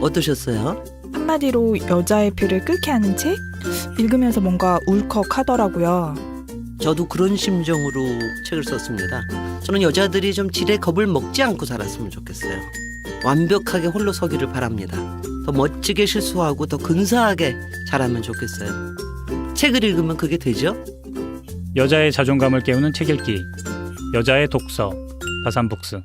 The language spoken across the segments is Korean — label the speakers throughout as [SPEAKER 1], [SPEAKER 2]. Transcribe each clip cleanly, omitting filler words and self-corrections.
[SPEAKER 1] 어떠셨어요?
[SPEAKER 2] 한마디로 여자의 피를 끓게 하는 책? 읽으면서 뭔가 울컥하더라고요.
[SPEAKER 1] 저도 그런 심정으로 책을 썼습니다. 저는 여자들이 좀 지레 겁을 먹지 않고 살았으면 좋겠어요. 완벽하게 홀로 서기를 바랍니다. 더 멋지게 실수하고 더 근사하게 자라면 좋겠어요. 책을 읽으면 그게 되죠?
[SPEAKER 3] 여자의 자존감을 깨우는 책 읽기. 여자의 독서. 다산북스.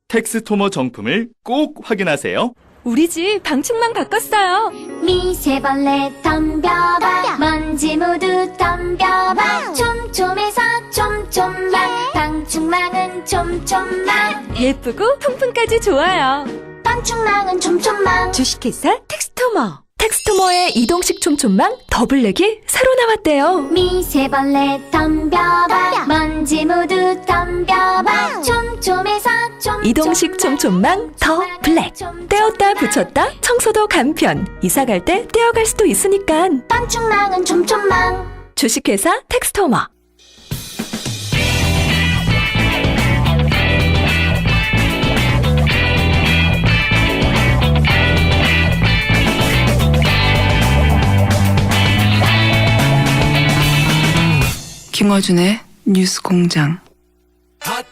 [SPEAKER 4] 텍스토머 정품을 꼭 확인하세요.
[SPEAKER 5] 우리 집 방충망 바꿨어요.
[SPEAKER 6] 미세벌레 덤벼봐 먼지 모두 덤벼봐 촘촘해서 촘촘만 방충망은 촘촘만
[SPEAKER 5] 예쁘고 통풍까지 좋아요.
[SPEAKER 6] 방충망은 촘촘만
[SPEAKER 5] 주식회사 텍스토머. 텍스토머의 이동식 촘촘망 더블랙이 새로 나왔대요.
[SPEAKER 6] 미세벌레 덤벼봐 먼지 모두 덤벼봐 촘촘해서 촘촘만
[SPEAKER 5] 이동식 촘촘망 더 블랙. 떼었다 붙였다 청소도 간편. 이사 갈 때 떼어갈 수도 있으니까.
[SPEAKER 6] 방충망은 촘촘만
[SPEAKER 5] 주식회사 텍스토머.
[SPEAKER 7] 김어준의 뉴스 공장.
[SPEAKER 8] 자,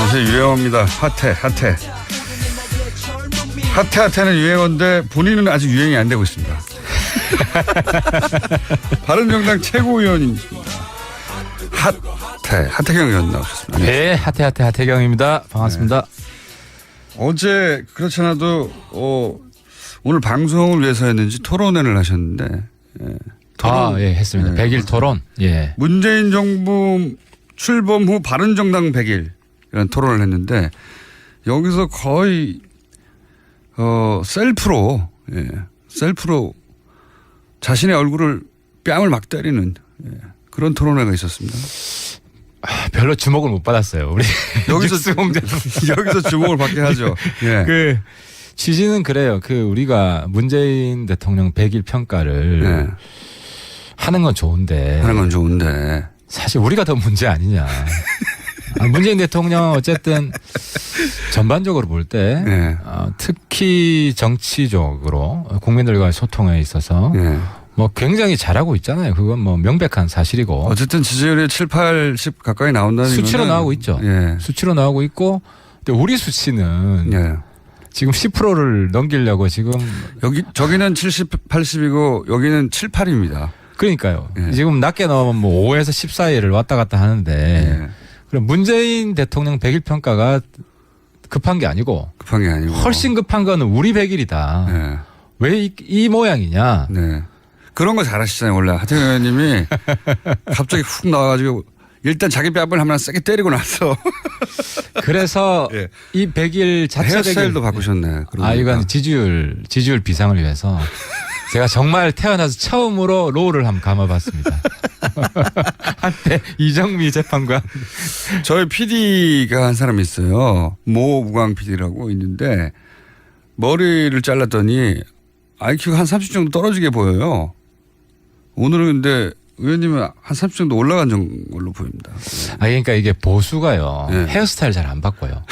[SPEAKER 8] 요새 유행어입니다. 핫해는 유행어인데 본인은 아직 유행이 안 되고 있습니다. 바른정당 최고위원입니다. 하태경 의원 나오셨습니다.
[SPEAKER 9] 네, 하태경입니다. 반갑습니다.
[SPEAKER 8] 네. 어제 그렇지 않아도 오늘 방송을 위해서 했는지 토론회를 하셨는데
[SPEAKER 9] 했습니다. 100일 토론. 예.
[SPEAKER 8] 문재인 정부 출범 후 바른정당 100일 이런 토론을 했는데 여기서 거의 셀프로 자신의 얼굴을 뺨을 막 때리는 그런 토론회가 있었습니다.
[SPEAKER 9] 별로 주목을 못 받았어요. 우리
[SPEAKER 8] 여기서 주목을 받게 하죠. 예.
[SPEAKER 9] 그 취지는 그래요. 우리가 문재인 대통령 100일 평가를 하는 건 좋은데 사실 우리가 더 문제 아니냐. 문재인 대통령 어쨌든 전반적으로 볼 때 특히 정치적으로 국민들과의 소통에 있어서 뭐 굉장히 잘하고 있잖아요. 그건 뭐 명백한 사실이고.
[SPEAKER 8] 어쨌든 지지율이 7, 80 가까이 나온다는
[SPEAKER 9] 수치로 나오고 있죠. 수치로 나오고 있고, 근데 우리 수치는 지금 10%를 넘기려고 지금
[SPEAKER 8] 저기는 70, 80이고 여기는 7, 8입니다.
[SPEAKER 9] 그러니까요. 지금 낮게 나오면 뭐 5에서 10 사이를 왔다 갔다 하는데 그럼 문재인 대통령 100일 평가가 급한 게 아니고 훨씬 급한 거는 우리 100일이다. 왜 이 모양이냐.
[SPEAKER 8] 그런 거 잘하시잖아요. 원래 하태경 의원님이 갑자기 훅 나와가지고 일단 자기 뺨을 하나 세게 때리고 나서
[SPEAKER 9] 그래서 이 100일 자체적인
[SPEAKER 8] 헤어스타일도 바꾸셨네.
[SPEAKER 9] 이건 지지율 비상을 위해서 제가 정말 태어나서 처음으로 롤을 한번 감아봤습니다. 한때 이정미 재판관.
[SPEAKER 8] 저희 PD가 한 사람이 있어요. 모우광 PD라고 있는데 머리를 잘랐더니 IQ가 한 30 정도 떨어지게 보여요. 오늘은 근데 의원님은 한 30 정도 올라간 걸로 보입니다.
[SPEAKER 9] 그러니까 이게 보수가요. 헤어스타일 잘 안 바꿔요.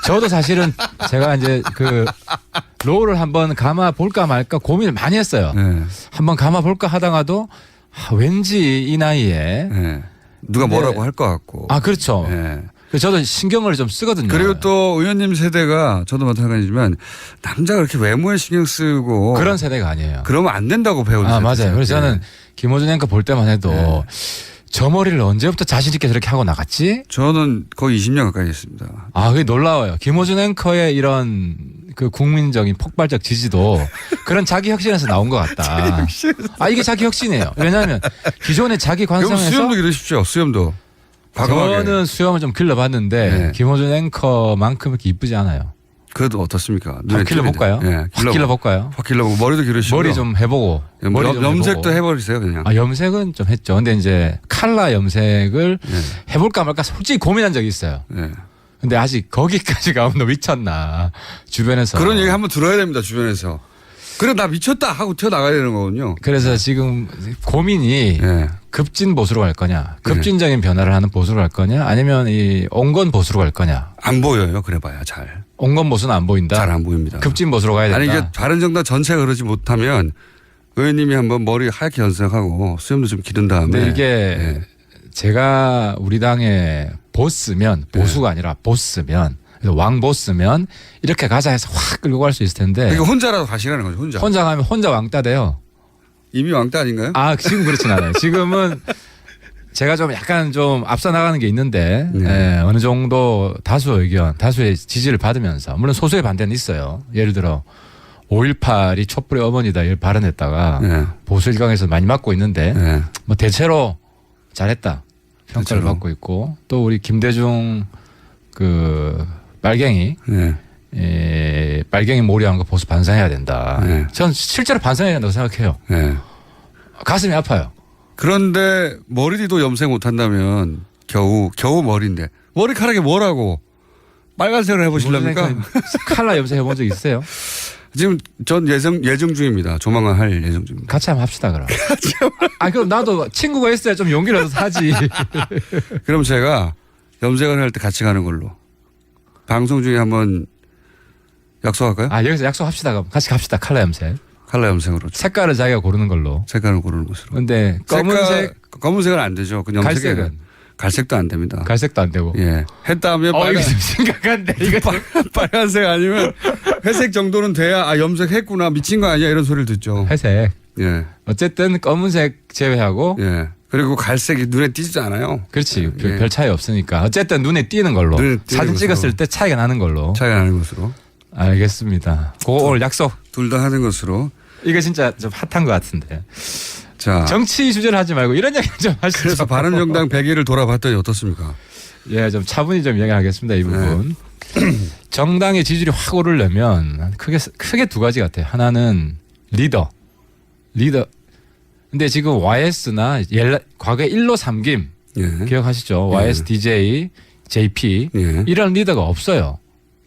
[SPEAKER 9] 저도 사실은 제가 이제 롤을 한번 감아 볼까 말까 고민을 많이 했어요. 한번 감아 볼까 하다가도 왠지 이 나이에
[SPEAKER 8] 누가 뭐라고 할 것 같고.
[SPEAKER 9] 그렇죠. 저도 신경을 좀 쓰거든요.
[SPEAKER 8] 그리고 또 의원님 세대가 저도 마찬가지지만 남자가 그렇게 외모에 신경 쓰고
[SPEAKER 9] 그런 세대가 아니에요.
[SPEAKER 8] 그러면 안 된다고 배우는 세대.
[SPEAKER 9] 맞아요. 그래서 저는 김어준 앵커 볼 때만 해도 저 머리를 언제부터 자신 있게 저렇게 하고 나갔지?
[SPEAKER 8] 저는 거의 20년 가까이 했습니다.
[SPEAKER 9] 그게 놀라워요. 김어준 앵커의 이런 국민적인 폭발적 지지도 그런 자기 혁신에서 나온 것 같다. 이게 자기 혁신이에요. 왜냐하면 기존의 자기 관성에서
[SPEAKER 8] 수염도 기르십시오. 수염도. 과감하게.
[SPEAKER 9] 저는 수염을 좀 길러봤는데 김어준 앵커만큼 이렇게 이쁘지 않아요.
[SPEAKER 8] 그래도 어떻습니까?
[SPEAKER 9] 확 길러볼까요? 확 길러볼까요?
[SPEAKER 8] 확 길러보고 머리도 기르시고.
[SPEAKER 9] 머리 좀 해보고.
[SPEAKER 8] 염색도 해버리세요 그냥.
[SPEAKER 9] 염색은 좀 했죠. 근데 이제 칼라 염색을 해볼까 말까 솔직히 고민한 적이 있어요. 근데 아직 거기까지 가면 너 미쳤나 주변에서.
[SPEAKER 8] 그런 얘기 한번 들어야 됩니다 주변에서. 그래 나 미쳤다 하고 튀어나가야 되는 거군요.
[SPEAKER 9] 그래서 지금 고민이 급진 보수로 갈 거냐, 급진적인 변화를 하는 보수로 갈 거냐, 아니면 이 온건 보수로 갈 거냐.
[SPEAKER 8] 안 보여요. 그래봐야 잘.
[SPEAKER 9] 온건 보수는 안 보인다.
[SPEAKER 8] 잘 안 보입니다.
[SPEAKER 9] 급진 보수로 가야 된다.
[SPEAKER 8] 아니 이게 바른정당 전체가 그러지 못하면 의원님이 한번 머리 하얗게 연상하고 수염도 좀 기른 다음에.
[SPEAKER 9] 근데 이게 제가 우리 당의 보스면 보수가 아니라 보스면 그래서 왕 보스면 이렇게 가자 해서 확 끌고 갈 수 있을 텐데.
[SPEAKER 8] 그러니까 혼자라도 가시라는 거죠. 혼자.
[SPEAKER 9] 혼자 가면 혼자 왕따 돼요.
[SPEAKER 8] 이미 왕따 아닌가요?
[SPEAKER 9] 아 지금 그렇진 않아요. 지금은 제가 좀 약간 좀 앞서 나가는 게 있는데 어느 정도 다수 의견, 다수의 지지를 받으면서 물론 소수의 반대는 있어요. 예를 들어 5.18이 촛불의 어머니다 이걸 발언했다가 보수 일각에서 많이 맞고 있는데 뭐 대체로 잘했다 평가를 받고 있고 또 우리 김대중 그 빨갱이 빨갱이 몰이한 거 보수 반성해야 된다. 전 실제로 반성해야 된다고 생각해요. 가슴이 아파요.
[SPEAKER 8] 그런데 머리도 염색 못한다면 겨우 머리인데 머리카락이 뭐라고 빨간색을 해보시려니까
[SPEAKER 9] 칼라 염색 해본 적 있어요?
[SPEAKER 8] 지금 전 예정 중입니다. 조만간 할 예정 중입니다.
[SPEAKER 9] 같이 한번 합시다 그럼. 아 그럼 나도 친구가 있어야 좀 용기를 얻어서 하지.
[SPEAKER 8] 그럼 제가 염색을 할 때 같이 가는 걸로. 방송 중에 한번 약속할까요?
[SPEAKER 9] 아 여기서 약속합시다 그럼. 같이 갑시다. 칼라 염색.
[SPEAKER 8] 칼라 염색으로.
[SPEAKER 9] 색깔을 자기가 고르는 걸로.
[SPEAKER 8] 색깔을 고르는 것으로.
[SPEAKER 9] 근데
[SPEAKER 8] 검은색은 안 되죠. 그냥
[SPEAKER 9] 갈색은.
[SPEAKER 8] 갈색도 안 됩니다.
[SPEAKER 9] 갈색도 안 되고.
[SPEAKER 8] 예. 했다면
[SPEAKER 9] 이거 좀 심각한데 이거
[SPEAKER 8] 빨간색 아니면 회색 정도는 돼야 염색했구나 미친 거 아니야 이런 소리를 듣죠.
[SPEAKER 9] 회색.
[SPEAKER 8] 예.
[SPEAKER 9] 어쨌든 검은색 제외하고.
[SPEAKER 8] 예. 그리고 갈색이 눈에 띄지 않아요.
[SPEAKER 9] 그렇지. 별 차이 없으니까. 어쨌든 눈에 띄는 걸로. 사진 찍었을 때 차이가 나는 걸로.
[SPEAKER 8] 차이가 나는 것으로.
[SPEAKER 9] 알겠습니다. 그걸 약속.
[SPEAKER 8] 둘 다 하는 것으로.
[SPEAKER 9] 이거 진짜 좀 핫한 것 같은데.
[SPEAKER 8] 자.
[SPEAKER 9] 정치 주제를 하지 말고 이런 이야기 좀 하시죠.
[SPEAKER 8] 그래서 바른정당 100일을 돌아봤더니 어떻습니까?
[SPEAKER 9] 예, 좀 차분히 좀 이야기하겠습니다. 이 부분. 정당의 지지율이 확 오르려면 크게 두 가지 같아요. 하나는 리더. 근데 지금 YS나 과거에 1로 3김 기억하시죠? YS, DJ, JP 이런 리더가 없어요.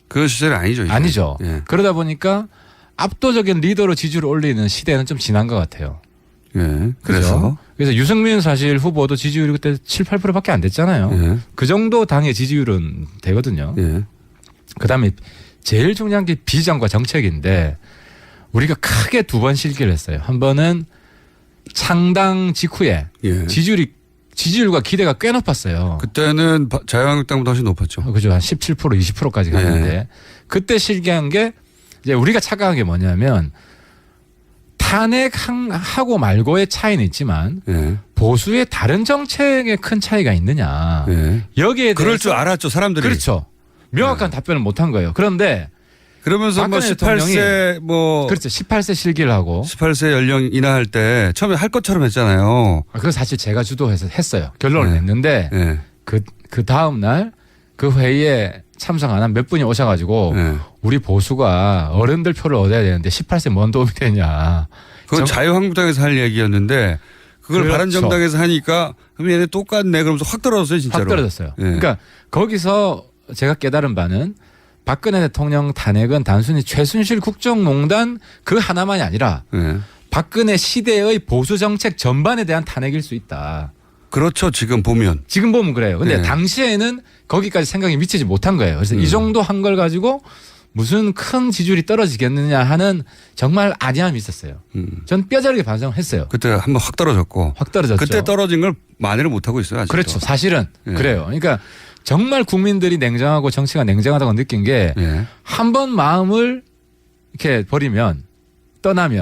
[SPEAKER 8] 그 시절이 아니죠. 이제.
[SPEAKER 9] 아니죠. 그러다 보니까 압도적인 리더로 지지를 올리는 시대는 좀 지난 것 같아요.
[SPEAKER 8] 그래서
[SPEAKER 9] 유승민 사실 후보도 지지율이 그때 7, 8%밖에 안 됐잖아요. 그 정도 당의 지지율은 되거든요. 그다음에 제일 중요한 게 비전과 정책인데 우리가 크게 두 번 실기를 했어요. 한 번은 창당 직후에 지지율과 기대가 꽤 높았어요.
[SPEAKER 8] 그때는 자유한국당보다 훨씬 높았죠.
[SPEAKER 9] 그죠. 한 17%, 20%까지 갔는데 그때 실기한 게 이제 우리가 착각한 게 뭐냐면 탄핵하고 말고의 차이는 있지만 보수의 다른 정책에 큰 차이가 있느냐. 여기에 대해서
[SPEAKER 8] 그럴 줄 알았죠. 사람들이.
[SPEAKER 9] 그렇죠. 명확한 답변을 못한 거예요. 그런데
[SPEAKER 8] 그러면서 뭐 18세
[SPEAKER 9] 그렇죠. 18세 실기를 하고
[SPEAKER 8] 18세 연령 인하할 때 처음에 할 것처럼 했잖아요.
[SPEAKER 9] 그거 사실 제가 주도해서 했어요. 결론을 냈는데 그 다음 날 그 회의에 참석 안 한 몇 분이 오셔가지고 우리 보수가 어른들 표를 얻어야 되는데 18세 뭔 도움이 되냐.
[SPEAKER 8] 그건 자유한국당에서 할 얘기였는데 그걸
[SPEAKER 9] 그렇죠.
[SPEAKER 8] 바른정당에서 하니까 그럼 얘네 똑같네 그러면서 확 떨어졌어요 진짜로.
[SPEAKER 9] 확 떨어졌어요. 그러니까 거기서 제가 깨달은 바는 박근혜 대통령 탄핵은 단순히 최순실 국정농단 그 하나만이 아니라 박근혜 시대의 보수 정책 전반에 대한 탄핵일 수 있다.
[SPEAKER 8] 그렇죠. 지금 보면
[SPEAKER 9] 그래요. 근데 당시에는 거기까지 생각이 미치지 못한 거예요. 그래서 이 정도 한 걸 가지고 무슨 큰 지지율이 떨어지겠느냐 하는 정말 안이함이 있었어요. 전 뼈저리게 반성을 했어요.
[SPEAKER 8] 그때 한번 확 떨어졌고.
[SPEAKER 9] 확 떨어졌죠.
[SPEAKER 8] 그때 떨어진 걸 만회를 못하고 있어요. 아직도.
[SPEAKER 9] 그렇죠. 사실은 그래요. 그러니까 정말 국민들이 냉정하고 정치가 냉정하다고 느낀 게 한 번 마음을 이렇게 버리면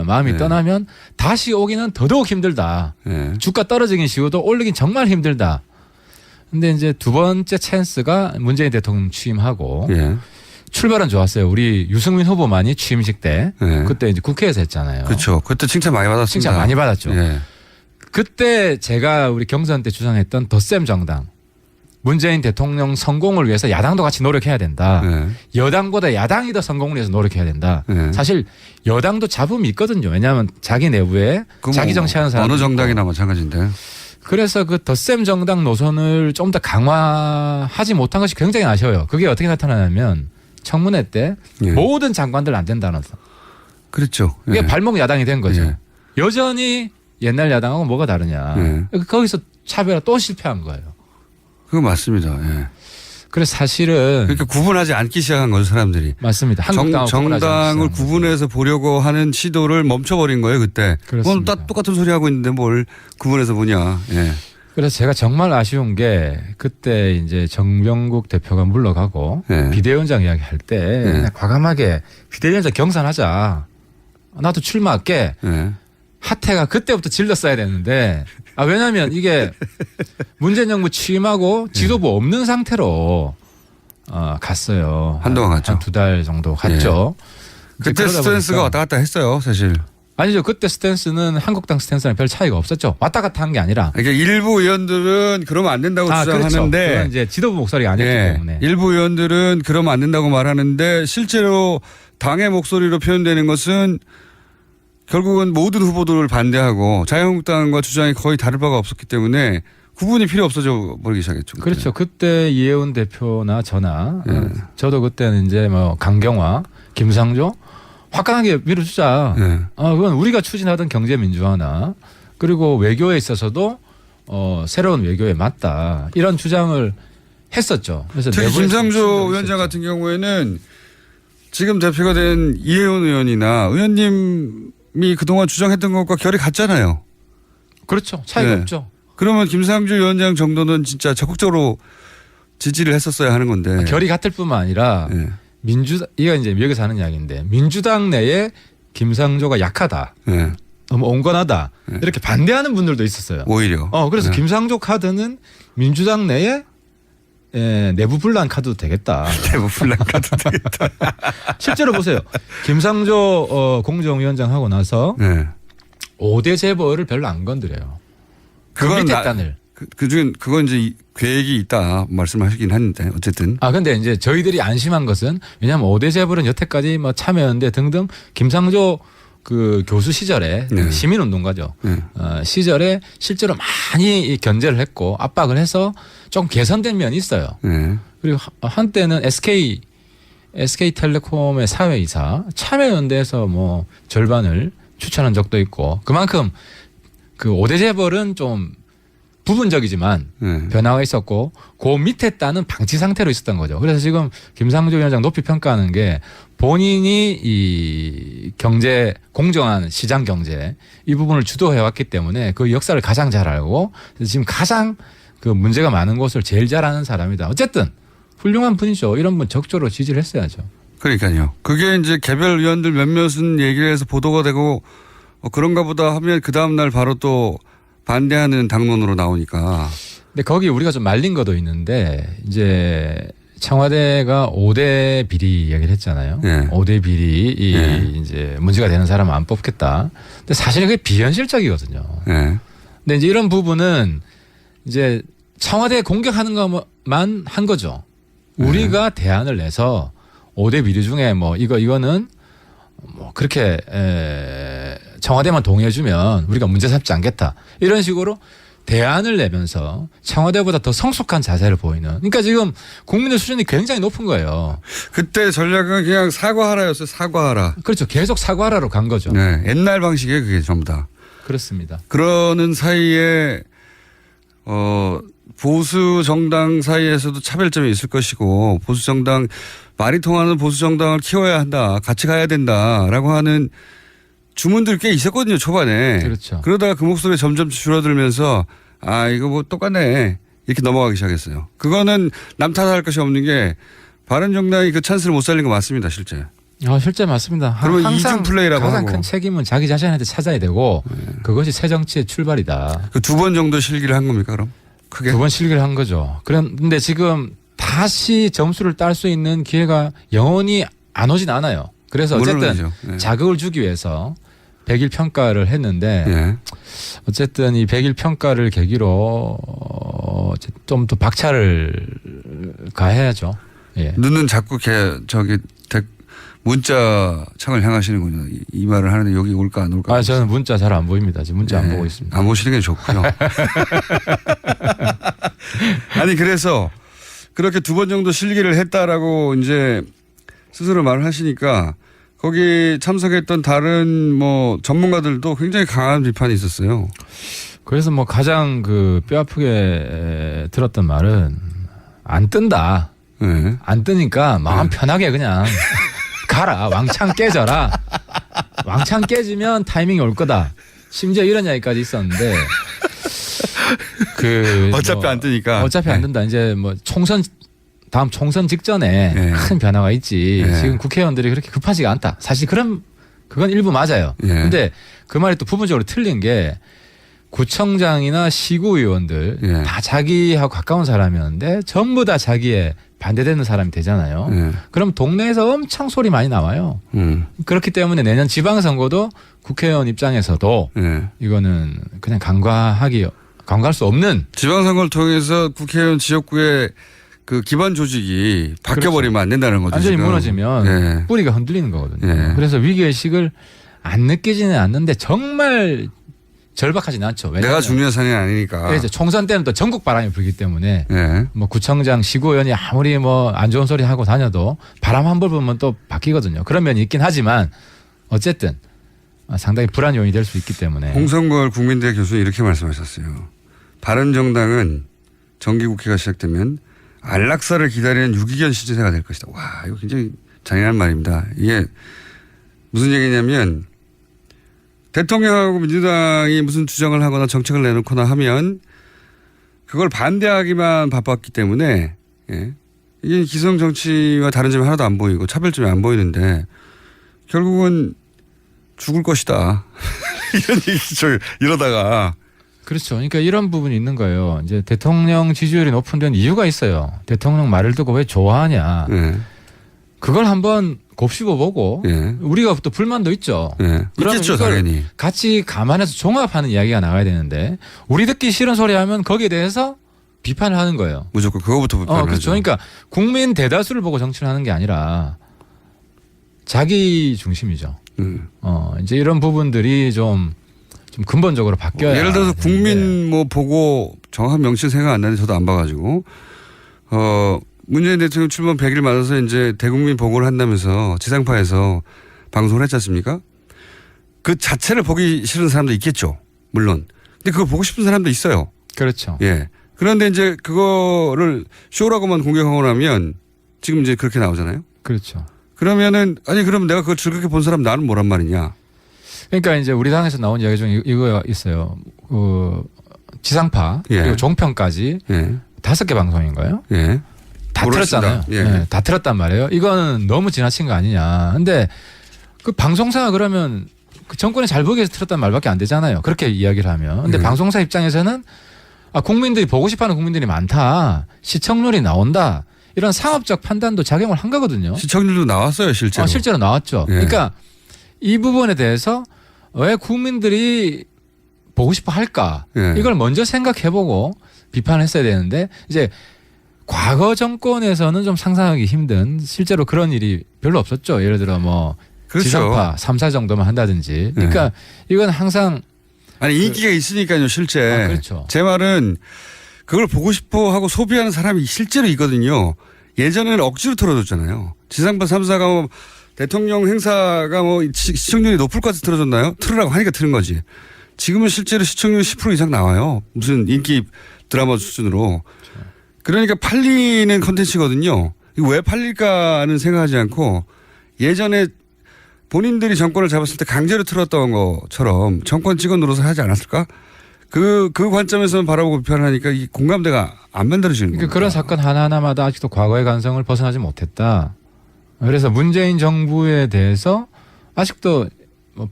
[SPEAKER 9] 마음이 떠나면 다시 오기는 더더욱 힘들다. 주가 떨어지긴 쉬워도 올리긴 정말 힘들다. 근데 이제 두 번째 찬스가 문재인 대통령 취임하고 출발은 좋았어요. 우리 유승민 후보만이 취임식 때 그때 이제 국회에서 했잖아요.
[SPEAKER 8] 그렇죠. 그때 칭찬 많이 받았습니다.
[SPEAKER 9] 칭찬 많이 받았죠. 그때 제가 우리 경선 때 주장했던 덧셈 정당. 문재인 대통령 성공을 위해서 야당도 같이 노력해야 된다. 여당보다 야당이 더 성공을 위해서 노력해야 된다. 사실 여당도 잡음이 있거든요. 왜냐하면 자기 내부에 자기 정치하는 사람
[SPEAKER 8] 어느 정당이나 마찬가지인데.
[SPEAKER 9] 그래서 그 덧셈 정당 노선을 좀 더 강화하지 못한 것이 굉장히 아쉬워요. 그게 어떻게 나타나냐면 청문회 때 모든 장관들 안 된다는 거.
[SPEAKER 8] 그렇죠.
[SPEAKER 9] 이게 발목 야당이 된 거죠. 여전히 옛날 야당하고 뭐가 다르냐.
[SPEAKER 8] 네.
[SPEAKER 9] 거기서 차별화 또 실패한 거예요.
[SPEAKER 8] 그거 맞습니다. 예.
[SPEAKER 9] 그래서 사실은
[SPEAKER 8] 그러니까 구분하지 않기 시작한 거죠, 사람들이.
[SPEAKER 9] 맞습니다. 한국당하고
[SPEAKER 8] 정당을 구분해서 보려고 하는 시도를 멈춰버린 거예요, 그때.
[SPEAKER 9] 그렇습니다.
[SPEAKER 8] 다 똑같은 소리 하고 있는데 뭘 구분해서 보냐. 예.
[SPEAKER 9] 그래서 제가 정말 아쉬운 게 그때 이제 정병국 대표가 물러가고
[SPEAKER 8] 네.
[SPEAKER 9] 비대위원장 이야기할 때 그냥 과감하게 비대위원장 경선하자. 나도 출마할게.
[SPEAKER 8] 예.
[SPEAKER 9] 하태가 그때부터 질렀어야 되는데 왜냐하면 이게 문재인 정부 취임하고 지도부 없는 상태로 갔어요.
[SPEAKER 8] 한동안 갔죠.
[SPEAKER 9] 한 2달 정도 갔죠.
[SPEAKER 8] 그때 스탠스가 왔다 갔다 했어요, 사실.
[SPEAKER 9] 아니죠. 그때 스탠스는 한국당 스탠스랑 별 차이가 없었죠. 왔다 갔다 한 게 아니라.
[SPEAKER 8] 그러니까 일부 의원들은 그러면 안 된다고 주장하는데.
[SPEAKER 9] 그렇죠. 그건 이제 지도부 목소리가 아니었기 때문에.
[SPEAKER 8] 일부 의원들은 그러면 안 된다고 말하는데 실제로 당의 목소리로 표현되는 것은 결국은 모든 후보들을 반대하고 자유한국당과 주장이 거의 다를 바가 없었기 때문에 구분이 필요 없어져 버리기 시작했죠. 그때.
[SPEAKER 9] 그렇죠. 그때 이혜훈 대표나 저나 저도 그때는 이제 뭐 강경화, 김상조 화끈하게 밀어주자. 그건 우리가 추진하던 경제 민주화나 그리고 외교에 있어서도 새로운 외교에 맞다 이런 주장을 했었죠. 그래서
[SPEAKER 8] 특히 김상조 위원장 같은 경우에는 지금 대표가 된 이혜훈 의원이나 의원님이 그동안 주장했던 것과 결이 같잖아요.
[SPEAKER 9] 그렇죠. 차이가 없죠.
[SPEAKER 8] 그러면 김상조 위원장 정도는 진짜 적극적으로 지지를 했었어야 하는 건데.
[SPEAKER 9] 결이 같을 뿐만 아니라 이거 이제 미국에서 하는 이야기인데 민주당 내에 김상조가 약하다. 너무 온건하다. 이렇게 반대하는 분들도 있었어요.
[SPEAKER 8] 오히려.
[SPEAKER 9] 그래서 김상조 카드는 민주당 내에 내부 분란 카드도 되겠다.
[SPEAKER 8] 내부 분란 카드 되겠다.
[SPEAKER 9] 실제로 보세요. 김상조 공정위원장 하고 나서 5대 재벌을 별로 안 건드려요.
[SPEAKER 8] 그건
[SPEAKER 9] 밑에 단을.
[SPEAKER 8] 그중엔 그건 이제 계획이 있다 말씀하시긴 했는데 어쨌든.
[SPEAKER 9] 근데 이제 저희들이 안심한 것은 왜냐하면 5대 재벌은 여태까지 뭐 참여연대 등등 김상조 그 교수 시절에 시민운동가죠. 시절에 실제로 많이 견제를 했고 압박을 해서 좀 개선된 면이 있어요. 그리고 한때는 SK텔레콤의 사회이사 참여연대에서 뭐 절반을 추천한 적도 있고 그만큼 그 5대 재벌은 좀 부분적이지만 변화가 있었고 그 밑에 따는 방치 상태로 있었던 거죠. 그래서 지금 김상조 위원장 높이 평가하는 게 본인이 이 경제 공정한 시장 경제 이 부분을 주도해 왔기 때문에 그 역사를 가장 잘 알고 지금 가장 그 문제가 많은 곳을 제일 잘 아는 사람이다. 어쨌든 훌륭한 분이죠. 이런 분 적극적으로 지지를 했어야죠.
[SPEAKER 8] 그러니까요. 그게 이제 개별 의원들 몇몇은 얘기를 해서 보도가 되고 그런가 보다 하면 그 다음날 바로 또 반대하는 당론으로 나오니까.
[SPEAKER 9] 근데 거기 우리가 좀 말린 것도 있는데 이제 청와대가 5대 비리 이야기를 했잖아요. 5대 비리 이제 문제가 되는 사람은 안 뽑겠다. 근데 사실 그게 비현실적이거든요. 근데 이제 이런 부분은 이제 청와대 공격하는 것만 한 거죠. 우리가 대안을 내서 5대 비리 중에 뭐 이거는 뭐 그렇게 청와대만 동의해주면 우리가 문제 삼지 않겠다. 이런 식으로 대안을 내면서 청와대보다 더 성숙한 자세를 보이는. 그러니까 지금 국민의 수준이 굉장히 높은 거예요.
[SPEAKER 8] 그때 전략은 그냥 사과하라였어요. 사과하라.
[SPEAKER 9] 그렇죠. 계속 사과하라로 간 거죠.
[SPEAKER 8] 옛날 방식이에요. 그게 전부 다.
[SPEAKER 9] 그렇습니다.
[SPEAKER 8] 그러는 사이에 보수 정당 사이에서도 차별점이 있을 것이고 보수 정당 말이 통하는 보수 정당을 키워야 한다. 같이 가야 된다라고 하는 주문들이 꽤 있었거든요. 초반에.
[SPEAKER 9] 그렇죠.
[SPEAKER 8] 그러다가 그 목소리 점점 줄어들면서 이거 뭐 똑같네. 이렇게 넘어가기 시작했어요. 그거는 남 탓할 것이 없는 게 바른정당이 그 찬스를 못 살린 거 맞습니다. 실제.
[SPEAKER 9] 실제 맞습니다.
[SPEAKER 8] 그러면
[SPEAKER 9] 항상
[SPEAKER 8] 이중 플레이라고
[SPEAKER 9] 가장
[SPEAKER 8] 하고.
[SPEAKER 9] 큰 책임은 자기 자신한테 찾아야 되고 그것이 새 정치의 출발이다.
[SPEAKER 8] 그 2번 정도 실기를 한 겁니까 그럼? 크게?
[SPEAKER 9] 2번 실기를 한 거죠. 그런데 지금 다시 점수를 딸 수 있는 기회가 영원히 안 오진 않아요. 그래서 어쨌든 자극을 주기 위해서 100일 평가를 했는데 어쨌든 이 100일 평가를 계기로 좀 더 박차를 가해야죠.
[SPEAKER 8] 눈은 자꾸 문자 창을 향하시는군요. 이 말을 하는데 여기 올까 안 올까.
[SPEAKER 9] 저는 문자 잘 안 보입니다. 지금 문자 안 보고 있습니다.
[SPEAKER 8] 안 보시는 게 좋고요. 아니 그래서 그렇게 2번 정도 실기를 했다라고 이제 스스로 말을 하시니까 거기 참석했던 다른 뭐 전문가들도 굉장히 강한 비판이 있었어요.
[SPEAKER 9] 그래서 뭐 가장 그 뼈아프게 들었던 말은 안 뜬다.
[SPEAKER 8] 네.
[SPEAKER 9] 안 뜨니까 마음 편하게 그냥 가라. 왕창 깨져라. 왕창 깨지면 타이밍이 올 거다. 심지어 이런 이야기까지 있었는데 그
[SPEAKER 8] 어차피
[SPEAKER 9] 뭐
[SPEAKER 8] 안 뜨니까.
[SPEAKER 9] 어차피 안 뜬다. 이제 뭐 다음 총선 직전에
[SPEAKER 8] 네.
[SPEAKER 9] 큰 변화가 있지.
[SPEAKER 8] 네.
[SPEAKER 9] 지금 국회의원들이 그렇게 급하지가 않다. 사실 그건 일부 맞아요.
[SPEAKER 8] 네.
[SPEAKER 9] 근데 그 말이 또 부분적으로 틀린 게 구청장이나 시구의원들
[SPEAKER 8] 네.
[SPEAKER 9] 다 자기하고 가까운 사람이었는데 전부 다 자기에 반대되는 사람이 되잖아요.
[SPEAKER 8] 네.
[SPEAKER 9] 그럼 동네에서 엄청 소리 많이 나와요. 그렇기 때문에 내년 지방선거도 국회의원 입장에서도
[SPEAKER 8] 네.
[SPEAKER 9] 이거는 그냥 간과할 수 없는
[SPEAKER 8] 지방선거를 통해서 국회의원 지역구의 그 기반 조직이 바뀌어버리면 안 된다는 거죠.
[SPEAKER 9] 완전히
[SPEAKER 8] 지금.
[SPEAKER 9] 무너지면
[SPEAKER 8] 네.
[SPEAKER 9] 뿌리가 흔들리는 거거든요.
[SPEAKER 8] 네.
[SPEAKER 9] 그래서 위기의식을 안 느끼지는 않는데 정말 절박하지는 않죠. 왜냐하면
[SPEAKER 8] 내가 중요한 사안이 아니니까.
[SPEAKER 9] 그래서 총선 때는 또 전국 바람이 불기 때문에
[SPEAKER 8] 네.
[SPEAKER 9] 뭐 구청장, 시구의원이 아무리 뭐 안 좋은 소리 하고 다녀도 바람 한 번 불면 또 바뀌거든요. 그런 면이 있긴 하지만 어쨌든 상당히 불안 요인이 될 수 있기 때문에.
[SPEAKER 8] 홍성걸 국민대 교수는 이렇게 말씀하셨어요. 바른정당은 정기국회가 시작되면 안락사를 기다리는 유기견 시제세가 될 것이다. 와, 이거 굉장히 잔인한 말입니다. 이게 무슨 얘기냐면 대통령하고 민주당이 무슨 주장을 하거나 정책을 내놓거나 하면 그걸 반대하기만 바빴기 때문에 예. 이게 기성 정치와 다른 점이 하나도 안 보이고 차별점이 안 보이는데 결국은 죽을 것이다. 이런 얘기죠. 이러다가.
[SPEAKER 9] 그렇죠. 그러니까 이런 부분이 있는 거예요. 이제 대통령 지지율이 높은 데는 이유가 있어요. 대통령 말을 듣고 왜 좋아하냐.
[SPEAKER 8] 예.
[SPEAKER 9] 그걸 한번 곱씹어보고
[SPEAKER 8] 예.
[SPEAKER 9] 우리가 또 불만도 있죠.
[SPEAKER 8] 예.
[SPEAKER 9] 그러면
[SPEAKER 8] 있겠죠,
[SPEAKER 9] 이걸
[SPEAKER 8] 당연히.
[SPEAKER 9] 같이 감안해서 종합하는 이야기가 나와야 되는데 우리 듣기 싫은 소리 하면 거기에 대해서 비판을 하는 거예요.
[SPEAKER 8] 무조건 그거부터 비판을
[SPEAKER 9] 그렇죠.
[SPEAKER 8] 하죠.
[SPEAKER 9] 그러니까 국민 대다수를 보고 정치를 하는 게 아니라 자기 중심이죠. 이제 이런 부분들이 좀 근본적으로 바뀌어야.
[SPEAKER 8] 예를 들어서 국민
[SPEAKER 9] 되는데.
[SPEAKER 8] 뭐 보고 정확한 명칭 생각 안 나는데 저도 안 봐가지고 문재인 대통령 출범 100일 맞아서 이제 대국민 보고를 한다면서 지상파에서 방송을 했지 않습니까? 그 자체를 보기 싫은 사람도 있겠죠. 물론. 근데 그걸 보고 싶은 사람도 있어요.
[SPEAKER 9] 그렇죠.
[SPEAKER 8] 예. 그런데 이제 그거를 쇼라고만 공격하고 나면 지금 이제 그렇게 나오잖아요.
[SPEAKER 9] 그렇죠.
[SPEAKER 8] 그러면은 아니 그럼 내가 그걸 즐겁게 본 사람 나는 뭐란 말이냐.
[SPEAKER 9] 그러니까 이제 우리 당에서 나온 이야기 중에 이거 있어요. 지상파
[SPEAKER 8] 예.
[SPEAKER 9] 그리고 종편까지
[SPEAKER 8] 예.
[SPEAKER 9] 5개 방송인가요?
[SPEAKER 8] 예.
[SPEAKER 9] 다
[SPEAKER 8] 모르겠습니다.
[SPEAKER 9] 틀었잖아요.
[SPEAKER 8] 예.
[SPEAKER 9] 네, 다 틀었단 말이에요. 이거는 너무 지나친 거 아니냐. 근데 그 방송사가 그러면 그 정권이 잘 보기 위해서 틀었단 말밖에 안 되잖아요. 그렇게 이야기를 하면. 근데
[SPEAKER 8] 예.
[SPEAKER 9] 방송사 입장에서는 국민들이 보고 싶어하는 국민들이 많다. 시청률이 나온다. 이런 상업적 판단도 작용을 한 거거든요.
[SPEAKER 8] 시청률도 나왔어요, 실제로.
[SPEAKER 9] 실제로 나왔죠.
[SPEAKER 8] 예.
[SPEAKER 9] 그러니까 이 부분에 대해서 왜 국민들이 보고 싶어 할까?
[SPEAKER 8] 예.
[SPEAKER 9] 이걸 먼저 생각해보고 비판했어야 되는데 이제 과거 정권에서는 좀 상상하기 힘든 실제로 그런 일이 별로 없었죠. 예를 들어 뭐
[SPEAKER 8] 그렇죠.
[SPEAKER 9] 지상파 3사 정도만 한다든지. 그러니까 이건 항상
[SPEAKER 8] 아니 인기가 있으니까요, 실제.
[SPEAKER 9] 그렇죠.
[SPEAKER 8] 제 말은 그걸 보고 싶어 하고 소비하는 사람이 실제로 있거든요. 예전에는 억지로 틀어줬잖아요. 지상파 3사가 뭐 대통령 행사가 뭐 시청률이 높을 것 같아서 틀어줬나요? 틀으라고 하니까 틀은 거지. 지금은 실제로 시청률 10% 이상 나와요. 무슨 인기 드라마 수준으로. 그러니까 팔리는 컨텐츠거든요. 이거 왜 팔릴까는 생각하지 않고 예전에 본인들이 정권을 잡았을 때 강제로 틀었던 것처럼 정권 찍어 눌러서 하지 않았을까? 그 관점에서 바라보고 비판을 하니까 이 공감대가 안 만들어지는 거예요.
[SPEAKER 9] 그런 사건 하나하나마다 아직도 과거의 간성을 벗어나지 못했다. 그래서 문재인 정부에 대해서 아직도 뭐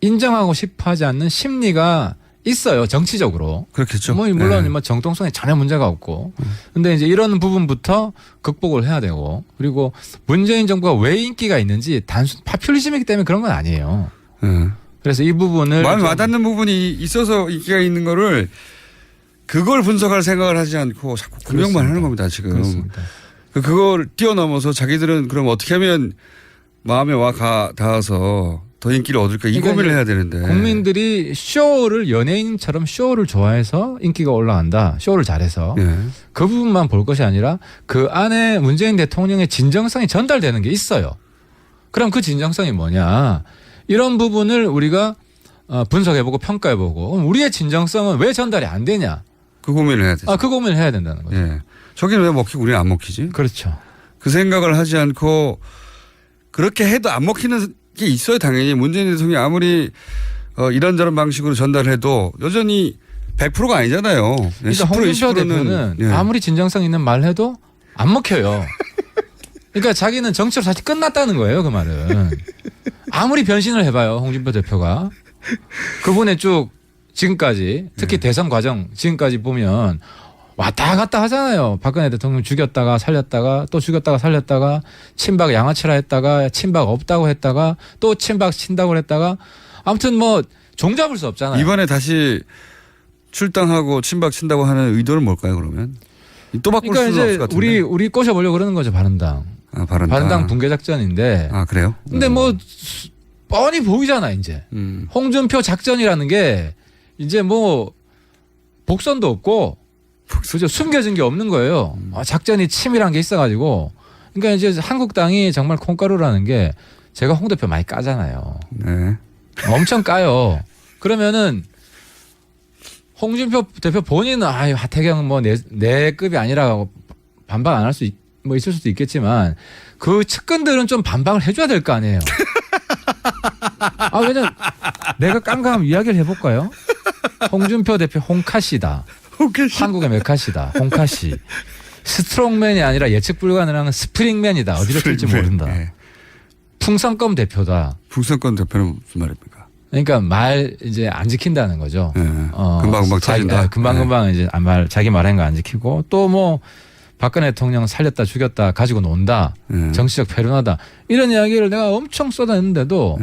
[SPEAKER 9] 인정하고 싶어 하지 않는 심리가 있어요. 정치적으로.
[SPEAKER 8] 그렇겠죠.
[SPEAKER 9] 뭐 물론 뭐 정통성에 전혀 문제가 없고. 근데 이제 이런 부분부터 극복을 해야 되고 그리고 문재인 정부가 왜 인기가 있는지 단순 파퓰리즘이기 때문에 그런 건 아니에요. 그래서 이 부분을
[SPEAKER 8] 마음에 와닿는 부분이 있어서 인기가 있는 거를 그걸 분석할 생각을 하지 않고 자꾸 공격만 하는 겁니다. 지금.
[SPEAKER 9] 그렇습니다.
[SPEAKER 8] 그걸 뛰어넘어서 자기들은 그럼 어떻게 하면 마음에 닿아서 더 인기를 얻을까 이 고민을 해야 되는데.
[SPEAKER 9] 국민들이 쇼를 연예인처럼 쇼를 좋아해서 인기가 올라간다. 쇼를 잘해서.
[SPEAKER 8] 예.
[SPEAKER 9] 그 부분만 볼 것이 아니라 그 안에 문재인 대통령의 진정성이 전달되는 게 있어요. 그럼 그 진정성이 뭐냐? 이런 부분을 우리가 분석해보고 평가해보고 그럼 우리의 진정성은 왜 전달이 안 되냐?
[SPEAKER 8] 그 고민을 해야 되죠.
[SPEAKER 9] 그 고민을 해야 된다는 거죠.
[SPEAKER 8] 예. 저기는 왜 먹히고 우리는 안 먹히지?
[SPEAKER 9] 그렇죠.
[SPEAKER 8] 그 생각을 하지 않고 그렇게 해도 안 먹히는 게 있어요. 당연히 문재인 대통령이 아무리 이런저런 방식으로 전달해도 여전히 100%가 아니잖아요.
[SPEAKER 9] 그러니까
[SPEAKER 8] 10%,
[SPEAKER 9] 홍준표
[SPEAKER 8] 20%는
[SPEAKER 9] 대표는
[SPEAKER 8] 예.
[SPEAKER 9] 아무리 진정성 있는 말 해도 안 먹혀요. 그러니까 자기는 정치로 사실 끝났다는 거예요. 그 말은. 아무리 변신을 해봐요. 홍준표 대표가. 그분의 쭉 지금까지 특히 대선 과정 지금까지 보면 왔다 갔다 하잖아요. 박근혜 대통령 죽였다가 살렸다가 또 죽였다가 살렸다가 친박 양아치라 했다가 친박 없다고 했다가 또 친박 친다고 했다가 아무튼 뭐 종잡을 수 없잖아요.
[SPEAKER 8] 이번에 다시 출당하고 친박 친다고 하는 의도는 뭘까요? 그러면 또 바꿀
[SPEAKER 9] 그러니까
[SPEAKER 8] 수는 없을
[SPEAKER 9] 이제
[SPEAKER 8] 것 같은데.
[SPEAKER 9] 우리 꼬셔보려고 그러는 거죠. 바른당. 바른당 붕괴 작전인데.
[SPEAKER 8] 그래요?
[SPEAKER 9] 근데 뭐 뻔히 보이잖아 이제. 홍준표 작전이라는 게 이제 뭐 복선도 없고 그죠? 숨겨진 게 없는 거예요. 작전이 치밀한 게 있어가지고. 그러니까 이제 한국당이 정말 콩가루라는 게 제가 홍 대표 많이 까잖아요.
[SPEAKER 8] 네.
[SPEAKER 9] 엄청 까요. 그러면은 홍준표 대표 본인은 하태경 뭐 내 급이 아니라 반박 안 할 수 뭐 있을 수도 있겠지만 그 측근들은 좀 반박을 해줘야 될 거 아니에요. 왜냐면 내가 깜깜 이야기를 해볼까요? 홍준표 대표 홍카시다. 한국의 메카시다. 홍카시. 스트롱맨이 아니라 예측 불가능한 스프링맨이다. 어디로 튈지 모른다.
[SPEAKER 8] 네.
[SPEAKER 9] 풍선껌 대표다.
[SPEAKER 8] 풍선껌 대표는 무슨 말입니까?
[SPEAKER 9] 그러니까 말 이제 안 지킨다는 거죠.
[SPEAKER 8] 네. 금방금방 터진다.
[SPEAKER 9] 금방금방 이제 자기 말한 거 안 지키고 또 뭐 박근혜 대통령 살렸다 죽였다 가지고 논다. 정치적 패륜하다. 이런 이야기를 내가 엄청 쏟아냈는데도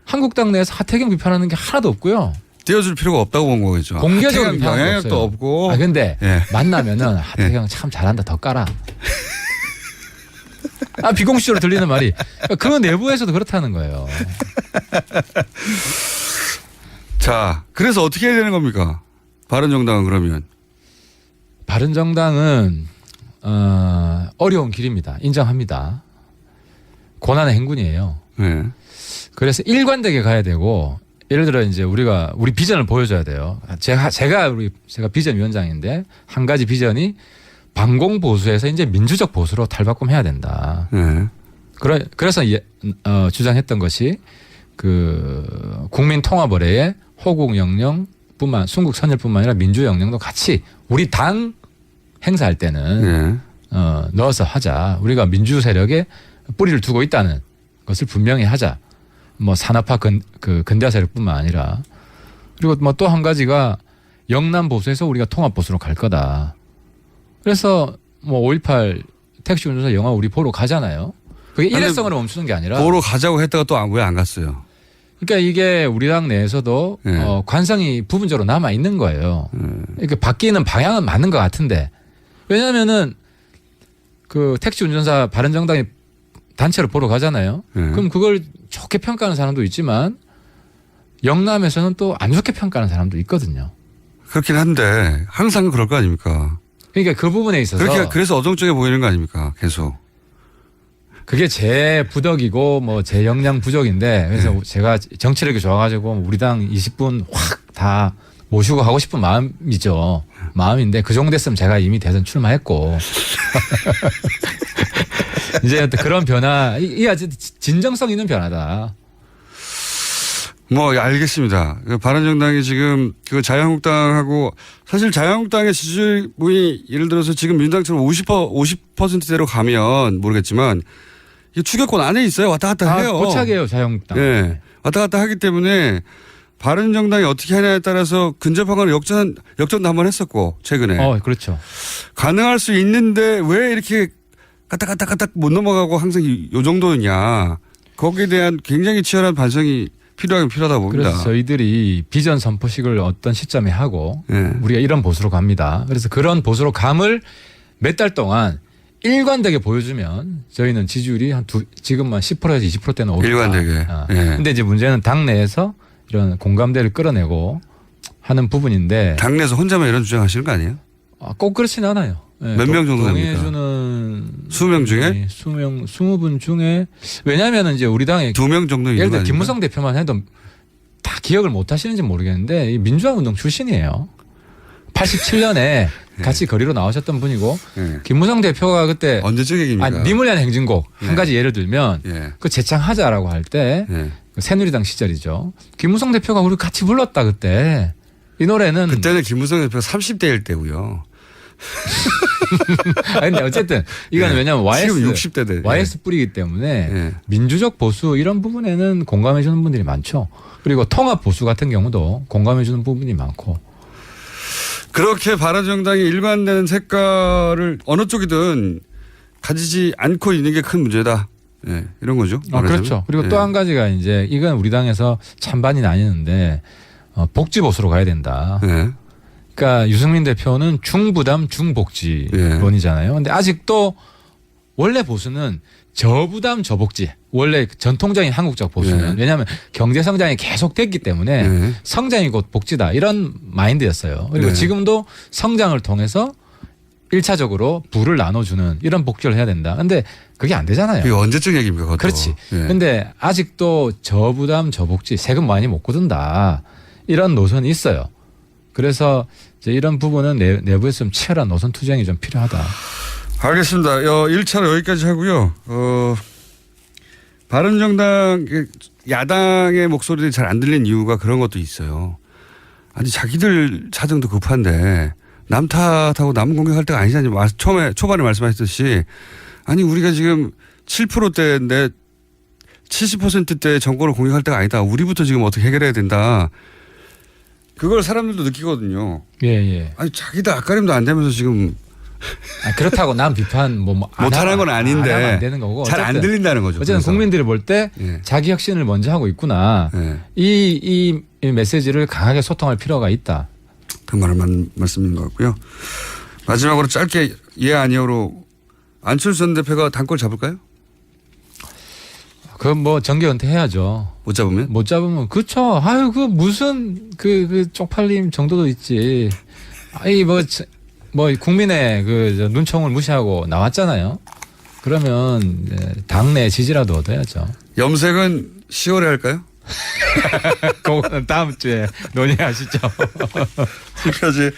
[SPEAKER 9] 한국당 내에서 하태경 비판하는 게 하나도 없고요.
[SPEAKER 8] 띄워줄 필요가 없다고 본 거겠죠.
[SPEAKER 9] 공개적으로
[SPEAKER 8] 영향력도 없고.
[SPEAKER 9] 근데 만나면은 하태경 참 잘한다 더 까라. 비공식적으로 들리는 말이 그 내부에서도 그렇다는 거예요.
[SPEAKER 8] 자, 그래서 어떻게 해야 되는 겁니까? 바른정당은 그러면.
[SPEAKER 9] 바른정당은 어려운 길입니다. 인정합니다. 고난의 행군이에요.
[SPEAKER 8] 네.
[SPEAKER 9] 그래서 일관되게 가야 되고 예를 들어 이제 우리 비전을 보여줘야 돼요. 제가 비전위원장인데 한 가지 비전이 반공 보수에서 이제 민주적 보수로 탈바꿈해야 된다.
[SPEAKER 8] 네.
[SPEAKER 9] 그래서 주장했던 것이 그 국민 통합의례에 호국 영령뿐만 순국 선열뿐만 아니라 민주 영령도 같이 우리 당 행사할 때는 넣어서 하자. 우리가 민주 세력에 뿌리를 두고 있다는 것을 분명히 하자. 뭐 산업화 근대화 세력뿐만 아니라 그리고 뭐 또 한 가지가 영남 보수에서 우리가 통합 보수로 갈 거다. 그래서 뭐 5.18 택시 운전사 영화 우리 보러 가잖아요. 그게 일회성으로 멈추는 게 아니라
[SPEAKER 8] 보러 가자고 했다가 또 왜 안 갔어요?
[SPEAKER 9] 그러니까 이게 우리 당 내에서도 관성이 부분적으로 남아 있는 거예요. 이렇게 바뀌는 방향은 맞는 것 같은데 왜냐하면은 그 택시 운전사 바른정당이 단체로 보러 가잖아요. 그럼 그걸 좋게 평가하는 사람도 있지만 영남에서는 또 안 좋게 평가하는 사람도 있거든요.
[SPEAKER 8] 그렇긴 한데 항상 그럴 거 아닙니까?
[SPEAKER 9] 그러니까 그 부분에 있어서
[SPEAKER 8] 그래서 어정쩡해 보이는 거 아닙니까? 계속.
[SPEAKER 9] 그게 제 부덕이고 뭐 제 역량 부족인데 그래서 제가 정치력이 좋아가지고 우리 당 20분 확 다 모시고 하고 싶은 마음이죠. 마음인데 그 정도 됐으면 제가 이미 대선 출마했고 이제 그런 변화 이 아주 진정성 있는 변화다.
[SPEAKER 8] 뭐 알겠습니다. 바른정당이 지금 그 자유한국당하고 사실 자유한국당의 지지율이 예를 들어서 지금 민주당처럼 50%대로 가면 모르겠지만 이게 추격권 안에 있어요. 왔다 갔다 해요.
[SPEAKER 9] 고착이에요 자유한국당.
[SPEAKER 8] 네. 왔다 갔다 하기 때문에 바른정당이 어떻게 하냐에 따라서 근접하거나 역전도 한번 했었고 최근에.
[SPEAKER 9] 그렇죠.
[SPEAKER 8] 가능할 수 있는데 왜 이렇게 까딱까딱까딱 못 넘어가고 항상 요 정도냐. 거기에 대한 굉장히 치열한 반성이 필요하다 봅니다.
[SPEAKER 9] 그래서 저희들이 비전 선포식을 어떤 시점에 하고 우리가 이런 보수로 갑니다. 그래서 그런 보수로 감을 몇 달 동안 일관되게 보여주면 저희는 지지율이 지금만 10%에서 20%대는 오겠다.
[SPEAKER 8] 일관되게.
[SPEAKER 9] 근데 이제 문제는 당내에서 이런 공감대를 끌어내고 하는 부분인데.
[SPEAKER 8] 당내에서 혼자만 이런 주장하시는 거 아니에요?
[SPEAKER 9] 꼭 그렇진 않아요.
[SPEAKER 8] 몇 명 정도 됩니까?
[SPEAKER 9] 동의해주는
[SPEAKER 8] 20명 중에?
[SPEAKER 9] 20분 중에 왜냐하면 이제 우리 당에
[SPEAKER 8] 2명 정도
[SPEAKER 9] 예를 들어 김무성 대표만 해도 다 기억을 못 하시는지 모르겠는데 이 민주화운동 출신이에요. 87년에 같이 거리로 나오셨던 분이고 김무성 대표가 그때
[SPEAKER 8] 언제적 얘기입니까?
[SPEAKER 9] 님을 위한 행진곡 한 가지 예를 들면 그 재창하자라고 할 때 새누리당 시절이죠. 김무성 대표가 우리 같이 불렀다 그때. 이 노래는
[SPEAKER 8] 그때는 김무성 대표가 30대일 때고요.
[SPEAKER 9] 근데 어쨌든 이건 왜냐하면
[SPEAKER 8] 지금 60대대.
[SPEAKER 9] YS 뿌리기 때문에 민주적 보수 이런 부분에는 공감해 주는 분들이 많죠. 그리고 통합 보수 같은 경우도 공감해 주는 부분이 많고.
[SPEAKER 8] 그렇게 바른정당이 일관되는 색깔을 어느 쪽이든 가지지 않고 있는 게 큰 문제다. 이런 거죠.
[SPEAKER 9] 그렇죠. 그리고 또 한 가지가 이제 이건 우리 당에서 찬반이 나뉘는데 복지 보수로 가야 된다. 그러니까 유승민 대표는 중부담 중복지론이잖아요. 근데 아직도 원래 보수는 저부담 저복지. 원래 전통적인 한국적 보수는 왜냐하면 경제 성장이 계속됐기 때문에 성장이 곧 복지다. 이런 마인드였어요. 그리고 지금도 성장을 통해서 1차적으로 부를 나눠주는 이런 복지를 해야 된다. 근데 그게 안 되잖아요.
[SPEAKER 8] 그게 언제적 얘기입니까? 그것도.
[SPEAKER 9] 그렇지. 근데 아직도 저부담 저복지 세금 많이 못 거둔다. 이런 노선이 있어요. 그래서 이제 이런 부분은 내부에서 좀 치열한 노선 투쟁이 좀 필요하다.
[SPEAKER 8] 알겠습니다. 1차로 여기까지 하고요. 바른정당 야당의 목소리들이 잘 안 들린 이유가 그런 것도 있어요. 아니 자기들 사정도 급한데 남 탓하고 남 공격할 때가 아니잖아요. 초반에 말씀하셨듯이 아니 우리가 지금 7%대인데 70%대 정권을 공격할 때가 아니다. 우리부터 지금 어떻게 해결해야 된다. 그걸 사람들도 느끼거든요.
[SPEAKER 9] 예.
[SPEAKER 8] 아니 자기들 앞가림도 안 되면서 지금
[SPEAKER 9] 그렇다고 남 비판
[SPEAKER 8] 못하는 건 아닌데
[SPEAKER 9] 안 되는 거고
[SPEAKER 8] 잘 안 들린다는 거죠.
[SPEAKER 9] 어쨌든 국민들이 볼 때 자기 혁신을 먼저 하고 있구나. 이 메시지를 강하게 소통할 필요가 있다.
[SPEAKER 8] 그 말은 말씀인 것 같고요. 마지막으로 짧게 예 아니요로 안철수 전 대표가 당권 잡을까요?
[SPEAKER 9] 그건 뭐 정계 은퇴해야죠.
[SPEAKER 8] 못 잡으면
[SPEAKER 9] 그렇죠. 아유 그 무슨 그 쪽팔림 정도도 있지. 아이 뭐 국민의 그 눈총을 무시하고 나왔잖아요. 그러면 당내 지지라도 얻어야죠.
[SPEAKER 8] 염색은 10월에 할까요?
[SPEAKER 9] 그거는 다음 주에 논의하시죠.
[SPEAKER 8] 지금까지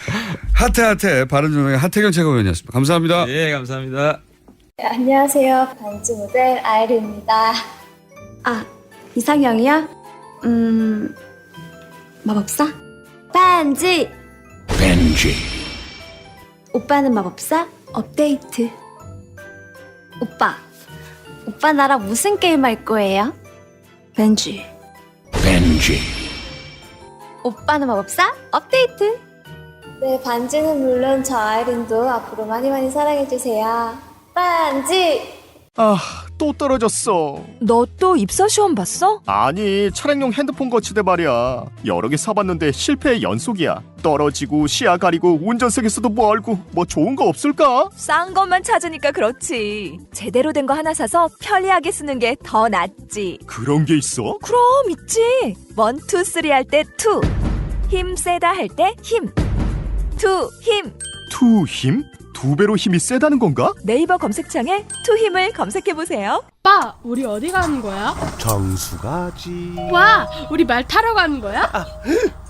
[SPEAKER 8] 하태 바른정당의 하태경 최고위원이었습니다. 감사합니다.
[SPEAKER 9] 예, 감사합니다.
[SPEAKER 6] 네, 안녕하세요. 반지 모델 아이리입니다. 이상형이요? 마법사? 반지. 오빠는 마법사? 업데이트. 오빠 나랑 무슨 게임 할 거예요? 벤지. 오빠는 마법사? 업데이트. 네, 반지는 물론 저 아이린도 앞으로 많이 사랑해주세요. 반지!
[SPEAKER 4] 또 떨어졌어.
[SPEAKER 5] 너 또 입사 시험 봤어?
[SPEAKER 4] 아니, 차량용 핸드폰 거치대 말이야. 여러 개 사봤는데 실패의 연속이야. 떨어지고 시야 가리고 운전석에서도 뭐 알고 뭐 좋은 거 없을까?
[SPEAKER 5] 싼 것만 찾으니까 그렇지. 제대로 된 거 하나 사서 편리하게 쓰는 게 더 낫지.
[SPEAKER 4] 그런 게 있어?
[SPEAKER 5] 그럼 있지. 1, 2, 3 할 때 2. 힘 세다 할 때 힘. 2 힘.
[SPEAKER 4] 투 힘? 2배로 힘이 세다는 건가?
[SPEAKER 5] 네이버 검색창에 2 힘을 검색해보세요.
[SPEAKER 10] 오빠, 우리 어디 가는 거야?
[SPEAKER 11] 정수 가지.
[SPEAKER 10] 와, 우리 말 타러 가는 거야?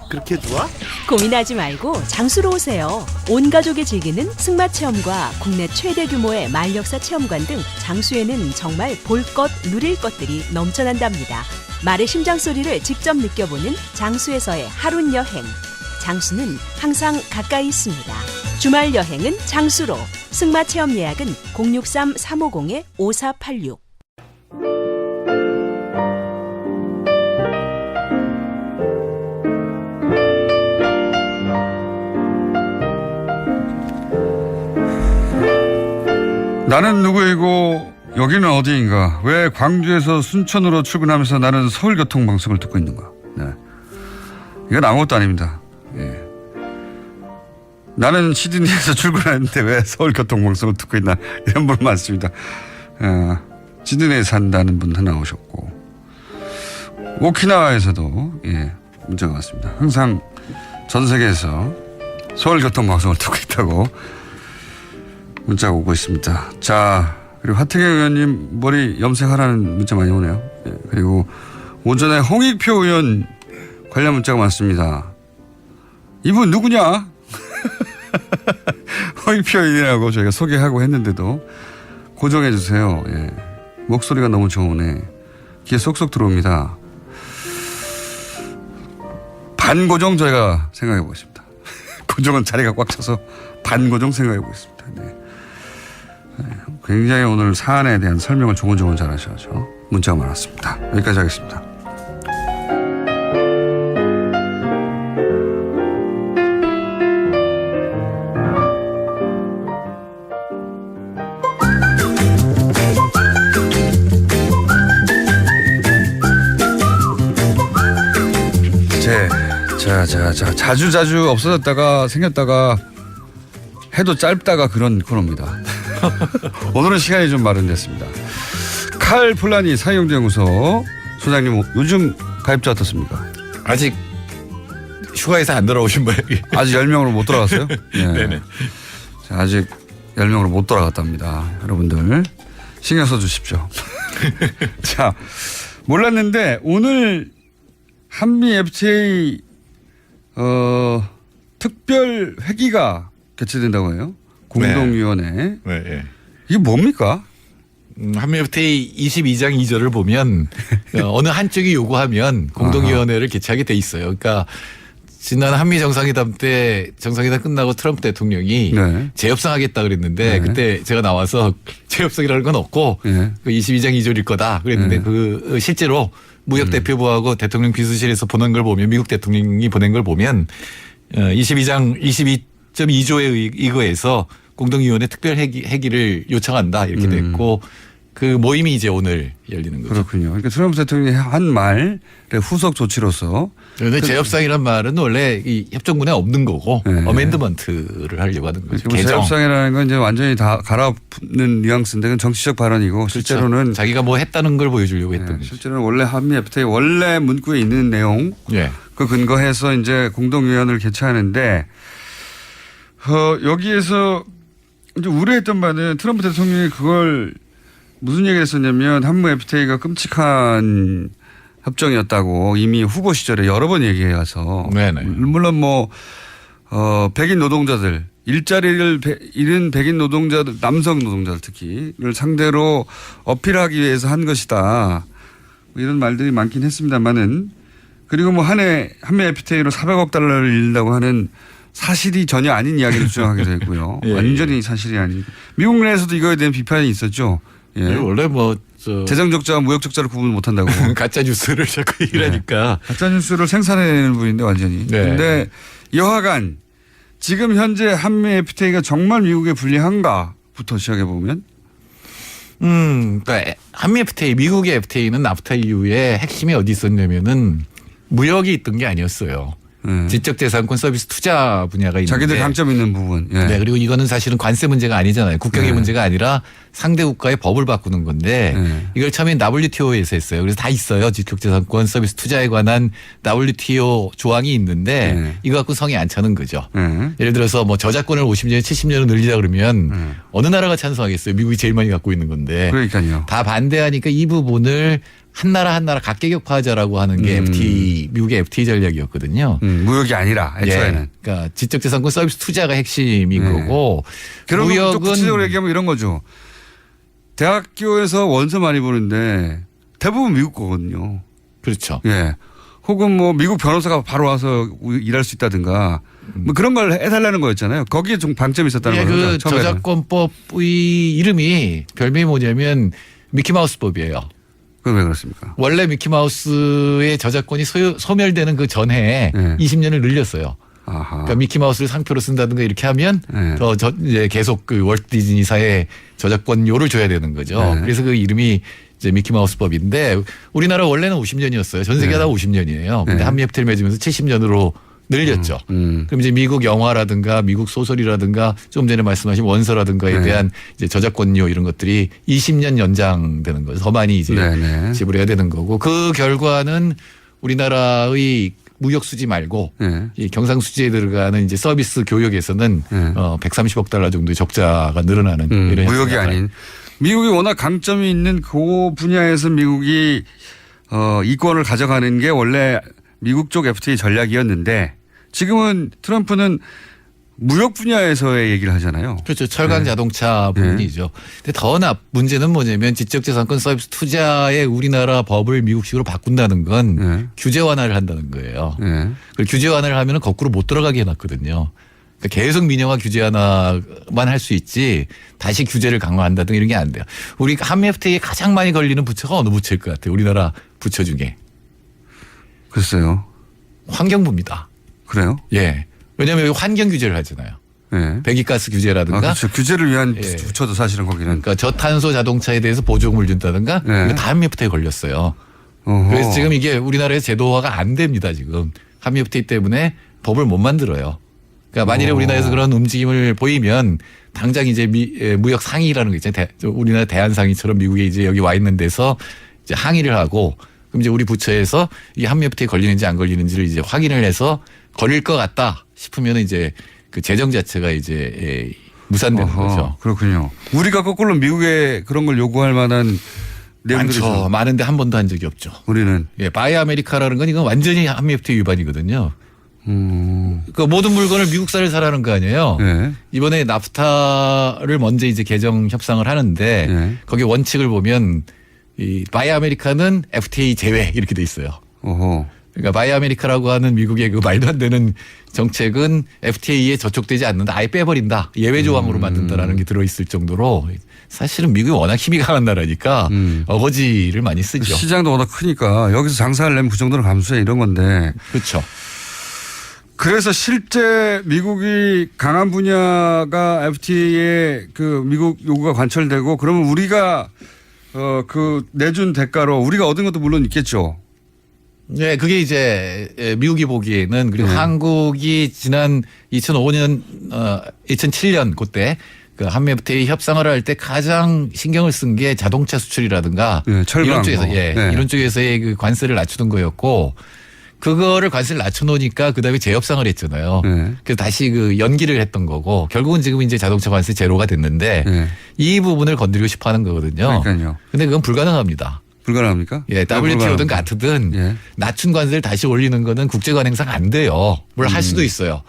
[SPEAKER 11] 그렇게 좋아?
[SPEAKER 5] 고민하지 말고 장수로 오세요. 온 가족이 즐기는 승마 체험과 국내 최대 규모의 말역사 체험관 등 장수에는 정말 볼 것, 누릴 것들이 넘쳐난답니다. 말의 심장 소리를 직접 느껴보는 장수에서의 하룬 여행. 장수는 항상 가까이 있습니다. 주말 여행은 장수로. 승마 체험 예약은 063-350-5486.
[SPEAKER 8] 나는 누구이고 여기는 어디인가? 왜 광주에서 순천으로 출근하면서 나는 서울교통방송을 듣고 있는가? 이건 아무것도 아닙니다. 나는 시드니에서 출근했는데 왜 서울교통방송을 듣고 있나 이런 분 많습니다. 시드니에 산다는 분 하나 오셨고 오키나와에서도 문자가 왔습니다. 항상 전 세계에서 서울교통방송을 듣고 있다고 문자가 오고 있습니다. 자, 그리고 하태경 의원님 머리 염색하라는 문자 많이 오네요. 예. 그리고 오전에 홍익표 의원 관련 문자가 많습니다. 이분 누구냐? 홍익표 의원이라고 저희가 소개하고 했는데도 고정해 주세요. 예. 목소리가 너무 좋으네. 귀에 쏙쏙 들어옵니다. 반고정 저희가 생각해 보겠습니다. 고정은 자리가 꽉 차서 반고정 생각해 보겠습니다. 네. 굉장히 오늘 사안에 대한 설명을 조곤조곤 잘 하셔서 문자가 많았습니다. 여기까지 하겠습니다. 자주 없어졌다가 생겼다가 해도 짧다가 그런 코너입니다. 오늘은 시간이 좀 마련됐습니다. 칼 폴라니 사회경제연구소 소장님 요즘 가입자 어떻습니까?
[SPEAKER 12] 아직 휴가에서 안 돌아오신 모양이에요.
[SPEAKER 8] 아직 10명으로 못 돌아갔어요? 네.
[SPEAKER 12] 네네.
[SPEAKER 8] 아직 10명으로 못 돌아갔답니다. 여러분들 신경 써주십시오. 자, 몰랐는데 오늘 한미 FTA 특별 회기가 개최된다고 해요. 공동위원회.
[SPEAKER 12] 네.
[SPEAKER 8] 이게 뭡니까?
[SPEAKER 12] 한미 FTA 22장 2절을 보면 어느 한쪽이 요구하면 공동위원회를 개최하게 돼 있어요. 그러니까 지난 한미 정상회담 때 정상회담 끝나고 트럼프 대통령이 재협상하겠다 그랬는데 그때 제가 나와서 재협상이라는 건 없고 그 22장 2절일 거다 그랬는데 그 실제로 무역 대표부하고 대통령 비서실에서 보낸 걸 보면 미국 대통령이 보낸 걸 보면 22.2조에 의거해서 공동위원회 특별 회기를 요청한다 이렇게 됐고 그 모임이 이제 오늘 열리는 거죠.
[SPEAKER 8] 그렇군요. 그러니까 트럼프 대통령이 한 말의 후속 조치로서.
[SPEAKER 12] 그런데 재협상이란 말은 원래 이 협정문에 없는 거고 어멘드먼트를 하려고 하는 거죠.
[SPEAKER 8] 재협상이라는 건 이제 완전히 다 갈아엎는 뉘앙스인데 그건 정치적 발언이고 실제로는
[SPEAKER 12] 그렇죠. 자기가 뭐 했다는 걸 보여주려고 했던 거죠.
[SPEAKER 8] 실제로는 원래 한미 FTA 원래 문구에 있는 내용 그 근거해서 이제 공동위원회를 개최하는데 여기에서 이제 우려했던 바는 트럼프 대통령이 그걸 무슨 얘기를 했었냐면 한미 FTA가 끔찍한 협정이었다고 이미 후보 시절에 여러 번 얘기해서 물론 뭐 백인 노동자들 일자리를 잃은 백인 노동자들 남성 노동자들 특히를 상대로 어필하기 위해서 한 것이다. 뭐 이런 말들이 많긴 했습니다만은 그리고 뭐 한 해 한미 FTA로 400억 달러를 잃는다고 하는 사실이 전혀 아닌 이야기를 주장하기도 했고요. 완전히 사실이 아닌. 미국 내에서도 이거에 대한 비판이 있었죠.
[SPEAKER 12] 원래 뭐
[SPEAKER 8] 재정 적자와 무역 적자를 구분 못한다고.
[SPEAKER 12] 가짜 뉴스를 자꾸 얘기하니까.
[SPEAKER 8] 가짜 뉴스를 생산해내는 분인데 완전히. 그런데 여하간 지금 현재 한미 FTA가 정말 미국에 불리한가부터 시작해 보면.
[SPEAKER 12] 그러니까 한미 FTA, 미국의 FTA는 나프타 이후에 핵심이 어디 있었냐면은 무역이 있던 게 아니었어요. 지적재산권 서비스 투자 분야가 있는데
[SPEAKER 8] 자기들 강점 있는 부분.
[SPEAKER 12] 네, 그리고 이거는 사실은 관세 문제가 아니잖아요. 국경의 문제가 아니라 상대 국가의 법을 바꾸는 건데 이걸 처음에 WTO에서 했어요. 그래서 다 있어요. 지적재산권 서비스 투자에 관한 WTO 조항이 있는데 이거 갖고 성이 안 차는 거죠. 예를 들어서 뭐 저작권을 50년, 70년으로 늘리자 그러면 어느 나라가 찬성하겠어요. 미국이 제일 많이 갖고 있는 건데.
[SPEAKER 8] 그러니까요.
[SPEAKER 12] 다 반대하니까 이 부분을 한 나라 각계격파하자라고 하는 게 미국의 FTA 전략이었거든요.
[SPEAKER 8] 무역이 아니라 애초에는.
[SPEAKER 12] 그러니까 지적재산권 서비스 투자가 핵심인 거고.
[SPEAKER 8] 그런 무역은 구체적으로 얘기하면 이런 거죠. 대학교에서 원서 많이 보는데 대부분 미국 거거든요.
[SPEAKER 12] 그렇죠.
[SPEAKER 8] 혹은 뭐 미국 변호사가 바로 와서 일할 수 있다든가 뭐 그런 걸 해달라는 거였잖아요. 거기에 좀 방점이 있었다는 거죠.
[SPEAKER 12] 그 저작권법의 이름이 별명이 뭐냐면 미키마우스법이에요.
[SPEAKER 8] 그건 왜 그렇습니까?
[SPEAKER 12] 원래 미키마우스의 저작권이 소멸되는 그 전해에 20년을 늘렸어요. 그러니까 미키마우스를 상표로 쓴다든가 이렇게 하면 이제 계속 그 월트 디즈니사의 저작권료를 줘야 되는 거죠. 그래서 그 이름이 이제 미키마우스법인데 우리나라 원래는 50년이었어요. 전 세계가 다 50년이에요. 근데 한미 FTA를 맺으면서 70년으로 늘렸죠. 그럼 이제 미국 영화라든가 미국 소설이라든가 좀 전에 말씀하신 원서라든가에 대한 이제 저작권료 이런 것들이 20년 연장되는 거죠. 더 많이 이제 지불해야 되는 거고 그 결과는 우리나라의 무역 수지 말고 이 경상 수지에 들어가는 이제 서비스 교역에서는 130억 달러 정도의 적자가 늘어나는 이런
[SPEAKER 8] 무역이 아닌 미국이 워낙 강점이 있는 그 분야에서 미국이 이권을 가져가는 게 원래 미국 쪽 FTA 전략이었는데 지금은 트럼프는 무역 분야에서의 얘기를 하잖아요.
[SPEAKER 12] 그렇죠. 철강 자동차 부분이죠. 근데 더 문제는 뭐냐면 지적재산권 서비스 투자에 우리나라 법을 미국식으로 바꾼다는 건 규제 완화를 한다는 거예요. 그리고 규제 완화를 하면 거꾸로 못 들어가게 해놨거든요. 그러니까 계속 민영화 규제 완화만 할 수 있지 다시 규제를 강화한다든가 이런 게 안 돼요. 우리 한미 FTA에 가장 많이 걸리는 부처가 어느 부처일 것 같아요. 우리나라 부처 중에.
[SPEAKER 8] 글쎄요.
[SPEAKER 12] 환경부입니다.
[SPEAKER 8] 그래요?
[SPEAKER 12] 예. 왜냐하면 여기 환경 규제를 하잖아요.
[SPEAKER 8] 네.
[SPEAKER 12] 배기가스 규제라든가.
[SPEAKER 8] 그렇죠. 규제를 위한 부처도 사실은 거기는.
[SPEAKER 12] 그러니까 저탄소 자동차에 대해서 보조금을 준다든가. 이거 다 한미 FTA 걸렸어요. 그래서 지금 이게 우리나라에서 제도화가 안 됩니다. 지금 한미 FTA 때문에 법을 못 만들어요. 그러니까 만일에 우리나라에서 그런 움직임을 보이면 당장 이제 무역 상의라는 거 있잖아요. 우리나라 대한상의처럼 미국에 이제 여기 와 있는 데서 이제 항의를 하고 그럼 이제 우리 부처에서 이 한미 FTA 걸리는지 안 걸리는지를 이제 확인을 해서 걸릴 것 같다 싶으면 이제 그 재정 자체가 이제 무산되는 거죠.
[SPEAKER 8] 그렇군요. 우리가 거꾸로 미국에 그런 걸 요구할 만한 내용들이
[SPEAKER 12] 많죠. 많은데 한 번도 한 적이 없죠.
[SPEAKER 8] 우리는.
[SPEAKER 12] 예, 바이 아메리카라는 건 이건 완전히 한미 FTA 위반이거든요. 그 모든 물건을 미국산을 사라는 거 아니에요. 이번에 나프타를 먼저 이제 개정 협상을 하는데 거기 원칙을 보면 이 바이 아메리카는 FTA 제외 이렇게 돼 있어요. 그러니까 바이 아메리카라고 하는 미국의 그 말도 안 되는 정책은 FTA에 저촉되지 않는다. 아예 빼버린다. 예외 조항으로 만든다라는 게 들어있을 정도로 사실은 미국이 워낙 힘이 강한 나라니까 어거지를 많이 쓰죠.
[SPEAKER 8] 시장도 워낙 크니까 여기서 장사하려면 그 정도는 감수해 이런 건데.
[SPEAKER 12] 그렇죠.
[SPEAKER 8] 그래서 실제 미국이 강한 분야가 FTA에 그 미국 요구가 관철되고 그러면 우리가 그 내준 대가로 우리가 얻은 것도 물론 있겠죠.
[SPEAKER 12] 네, 그게 이제 미국이 보기에는 그리고 한국이 지난 2005년, 2007년 그때 그 한미 FTA 협상을 할 때 가장 신경을 쓴 게 자동차 수출이라든가 이런 쪽에서 이런 쪽에서의 그 관세를 낮추는 거였고 그거를 관세를 낮춰놓으니까 그다음에 재협상을 했잖아요. 그래서 다시 그 연기를 했던 거고 결국은 지금 이제 자동차 관세 제로가 됐는데 이 부분을 건드리고 싶어 하는 거거든요.
[SPEAKER 8] 그러니까요.
[SPEAKER 12] 근데 그건 불가능합니다.
[SPEAKER 8] 불가능합니까?
[SPEAKER 12] 예, WTO든 같든 낮춘 관세를 다시 올리는 거는 국제관행상 안 돼요. 뭘 할 수도 있어요.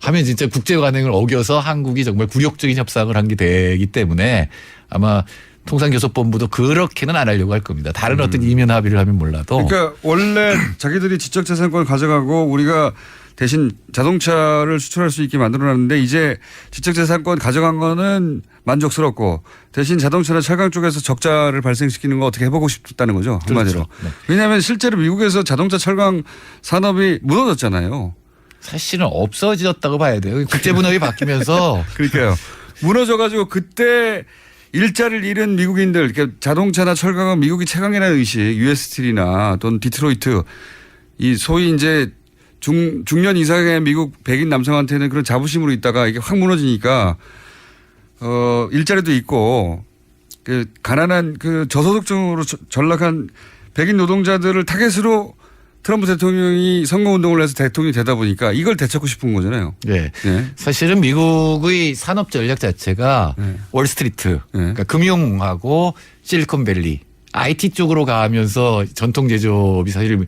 [SPEAKER 12] 하면 진짜 국제관행을 어겨서 한국이 정말 굴욕적인 협상을 한 게 되기 때문에 아마 통상교섭본부도 그렇게는 안 하려고 할 겁니다. 다른 어떤 이면 합의를 하면 몰라도.
[SPEAKER 8] 그러니까 원래 자기들이 지적재산권을 가져가고 우리가 대신 자동차를 수출할 수 있게 만들어놨는데 이제 지적재산권 가져간 거는 만족스럽고 대신 자동차나 철강 쪽에서 적자를 발생시키는 거 어떻게 해보고 싶다는 거죠. 한마디로.
[SPEAKER 12] 그렇죠. 네.
[SPEAKER 8] 왜냐하면 실제로 미국에서 자동차 철강 산업이 무너졌잖아요.
[SPEAKER 12] 사실은 없어졌다고 봐야 돼요. 국제분업이 바뀌면서.
[SPEAKER 8] 그러니까요. 무너져가지고 그때 일자리를 잃은 미국인들, 그러니까 자동차나 철강은 미국이 최강이라는 의식, US 스틸이나 또는 디트로이트, 이 소위 이제 중년 이상의 미국 백인 남성한테는 그런 자부심으로 있다가 이게 확 무너지니까, 일자리도 있고, 그 가난한 그 저소득층으로 전락한 백인 노동자들을 타겟으로 트럼프 대통령이 선거운동을 해서 대통령이 되다 보니까 이걸 되찾고 싶은 거잖아요.
[SPEAKER 12] 네. 사실은 미국의 산업 전략 자체가 월스트리트, 그러니까 금융하고 실리콘밸리, IT 쪽으로 가면서 전통 제조업이 사실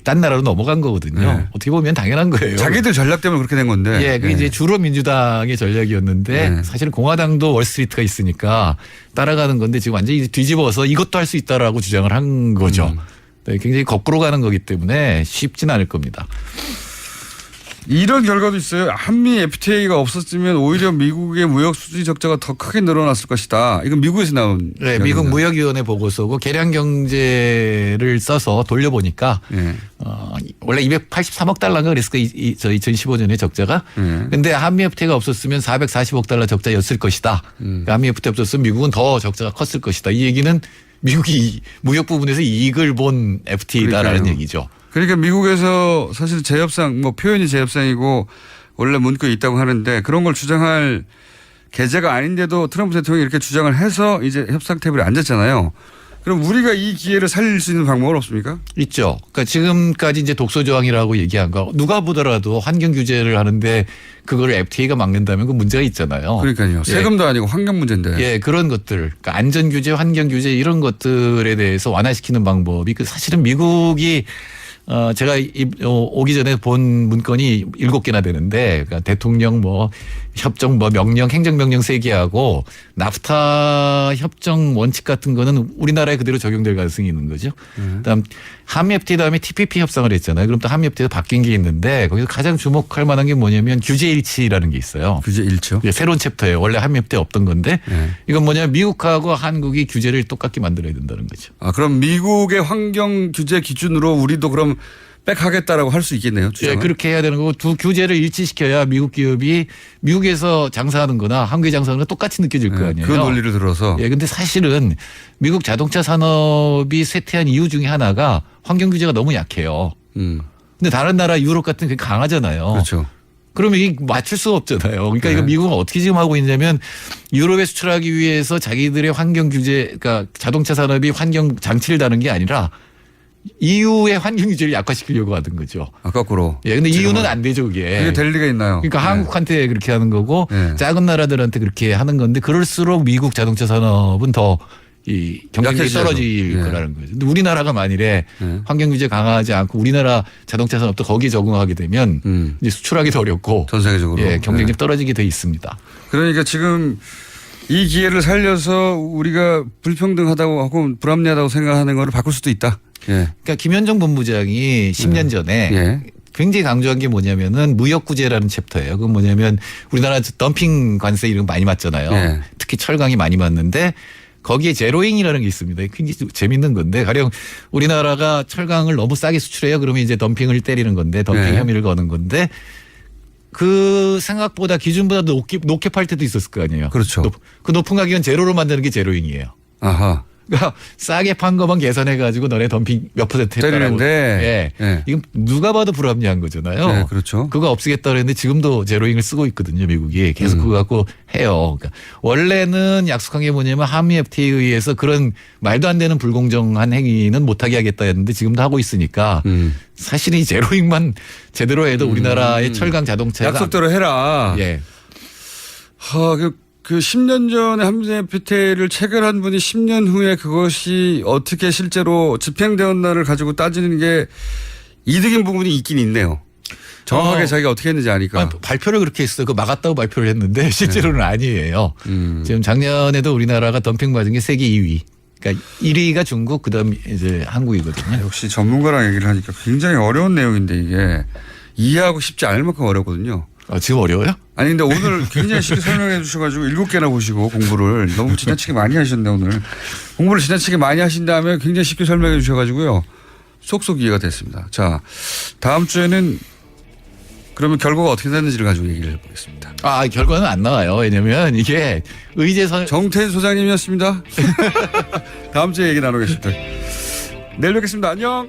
[SPEAKER 12] 딴 나라로 넘어간 거거든요. 어떻게 보면 당연한 거예요.
[SPEAKER 8] 자기들 전략 때문에 그렇게 된 건데.
[SPEAKER 12] 예, 그게 이제 주로 민주당의 전략이었는데 사실은 공화당도 월스트리트가 있으니까 따라가는 건데 지금 완전히 뒤집어서 이것도 할 수 있다라고 주장을 한 거죠. 네, 굉장히 거꾸로 가는 거기 때문에 쉽진 않을 겁니다.
[SPEAKER 8] 이런 결과도 있어요. 한미 FTA가 없었으면 오히려 미국의 무역 수지 적자가 더 크게 늘어났을 것이다. 이건 미국에서 나온.
[SPEAKER 12] 네, 미국 무역위원회 보고서고 계량 경제를 써서 돌려보니까 원래 283억 달러인가 그랬을까 저 2015년에 적자가. 근데 한미 FTA가 없었으면 440억 달러 적자였을 것이다. 그러니까 한미 FTA 없었으면 미국은 더 적자가 컸을 것이다. 이 얘기는 미국이 무역 부분에서 이익을 본 FTA다라는
[SPEAKER 8] 그러니까요.
[SPEAKER 12] 얘기죠.
[SPEAKER 8] 그러니까 미국에서 사실 재협상, 뭐 표현이 재협상이고 원래 문구에 있다고 하는데 그런 걸 주장할 계제가 아닌데도 트럼프 대통령이 이렇게 주장을 해서 이제 협상 테이블에 앉았잖아요. 그럼 우리가 이 기회를 살릴 수 있는 방법은 없습니까?
[SPEAKER 12] 있죠. 그러니까 지금까지 이제 독소 조항이라고 얘기한 거 누가 보더라도 환경 규제를 하는데 그걸 FTA가 막는다면 그 문제가 있잖아요.
[SPEAKER 8] 그러니까요. 세금도 아니고 환경 문제인데.
[SPEAKER 12] 예, 그런 것들, 그러니까 안전 규제, 환경 규제 이런 것들에 대해서 완화시키는 방법이 그 사실은 미국이 제가 오기 전에 본 문건이 7개나 되는데, 그러니까 대통령 뭐 협정 뭐 명령, 행정명령 3개하고 나프타 협정 원칙 같은 거는 우리나라에 그대로 적용될 가능성이 있는 거죠. 그다음 한미 FTA 다음에 TPP 협상을 했잖아요. 그럼 또 한미 FTA도 바뀐 게 있는데 거기서 가장 주목할 만한 게 뭐냐면 규제 일치라는 게 있어요.
[SPEAKER 8] 규제 일치요?
[SPEAKER 12] 예, 새로운 챕터예요. 원래 한미 FTA 없던 건데 이건 뭐냐면 미국하고 한국이 규제를 똑같게 만들어야 된다는 거죠.
[SPEAKER 8] 아, 그럼 미국의 환경 규제 기준으로 우리도 그럼 빽하겠다라고 할 수 있겠네요. 주장을.
[SPEAKER 12] 예, 그렇게 해야 되는 거고 두 규제를 일치시켜야 미국 기업이 미국에서 장사하는 거나 한국에 장사하는 거 똑같이 느껴질 거 아니에요.
[SPEAKER 8] 그 논리를 들어서.
[SPEAKER 12] 예, 근데 사실은 미국 자동차 산업이 쇠퇴한 이유 중에 하나가 환경 규제가 너무 약해요. 근데 다른 나라 유럽 같은 게 강하잖아요.
[SPEAKER 8] 그렇죠.
[SPEAKER 12] 그러면 이게 맞출 수가 없잖아요. 그러니까 이거 미국은 어떻게 지금 하고 있냐면 유럽에 수출하기 위해서 자기들의 환경 규제, 그러니까 자동차 산업이 환경 장치를 다는 게 아니라 EU의 환경 규제를 약화시키려고 하는 거죠.
[SPEAKER 8] 아, 거꾸로.
[SPEAKER 12] 예, 근데 EU는 안 되죠, 그게.
[SPEAKER 8] 그게 될 리가 있나요?
[SPEAKER 12] 그러니까 한국한테 그렇게 하는 거고 작은 나라들한테 그렇게 하는 건데 그럴수록 미국 자동차 산업은 더 이 경쟁력이 떨어질 거라는 거죠. 근데 우리나라가 만일에 환경 규제 강화하지 않고 우리나라 자동차 산업도 거기에 적응하게 되면 이제 수출하기도 어렵고
[SPEAKER 8] 전 세계적으로
[SPEAKER 12] 예, 경쟁력 떨어지게 돼 있습니다.
[SPEAKER 8] 그러니까 지금 이 기회를 살려서 우리가 불평등하다고 하고 불합리하다고 생각하는 거를 바꿀 수도 있다. 예.
[SPEAKER 12] 그러니까 김현정 본부장이 10년 전에 굉장히 강조한 게 뭐냐면은 무역구제라는 챕터예요. 그건 뭐냐면 우리나라 덤핑 관세 이런 거 많이 맞잖아요. 특히 철강이 많이 맞는데 거기에 제로잉이라는 게 있습니다. 굉장히 재밌는 건데 가령 우리나라가 철강을 너무 싸게 수출해요. 그러면 이제 덤핑을 때리는 건데 덤핑 혐의를 거는 건데 그 생각보다 기준보다 높게 팔 때도 있었을 거 아니에요.
[SPEAKER 8] 그렇죠.
[SPEAKER 12] 그 높은 가격은 제로로 만드는 게 제로잉이에요.
[SPEAKER 8] 아하.
[SPEAKER 12] 그러니까 싸게 판 것만 계산해 가지고 너네 덤핑 몇 %.
[SPEAKER 8] 때리는데
[SPEAKER 12] 이건 누가 봐도 불합리한 거잖아요.
[SPEAKER 8] 네, 그렇죠.
[SPEAKER 12] 그거 없애겠다 그랬는데 지금도 제로잉을 쓰고 있거든요, 미국이. 계속 그거 갖고 해요. 그러니까 원래는 약속한 게 뭐냐면 한미 FTA에 의해서 그런 말도 안 되는 불공정한 행위는 못하게 하겠다 했는데 지금도 하고 있으니까 사실 이 제로잉만 제대로 해도 우리나라의 철강 자동차가
[SPEAKER 8] 약속대로 해라.
[SPEAKER 12] 예.
[SPEAKER 8] 그 10년 전에 한미 FTA를 체결한 분이 10년 후에 그것이 어떻게 실제로 집행되었나를 가지고 따지는 게 이득인 부분이 있긴 있네요. 정확하게 자기가 어떻게 했는지 아니까.
[SPEAKER 12] 발표를 그렇게 했어요. 그 막았다고 발표를 했는데 실제로는 아니에요. 지금 작년에도 우리나라가 덤핑 맞은 게 세계 2위. 그러니까 1위가 중국, 그다음 이제 한국이거든요.
[SPEAKER 8] 역시 전문가랑 얘기를 하니까 굉장히 어려운 내용인데 이게 이해하고 싶지 않을 만큼 어렵거든요.
[SPEAKER 12] 지금 어려워요?
[SPEAKER 8] 아니 근데 오늘 굉장히 쉽게 설명해 주셔가지고 7개나 보시고 공부를 너무 지나치게 많이 하셨네 오늘. 공부를 지나치게 많이 하신 다음에 굉장히 쉽게 설명해 주셔가지고요. 속속 이해가 됐습니다. 자, 다음 주에는 그러면 결과가 어떻게 됐는지를 가지고 얘기를 해보겠습니다.
[SPEAKER 12] 결과는 안 나와요. 왜냐면 이게
[SPEAKER 8] 정태인 소장님이었습니다. 다음 주에 얘기 나누겠습니다. 내일 뵙겠습니다. 안녕.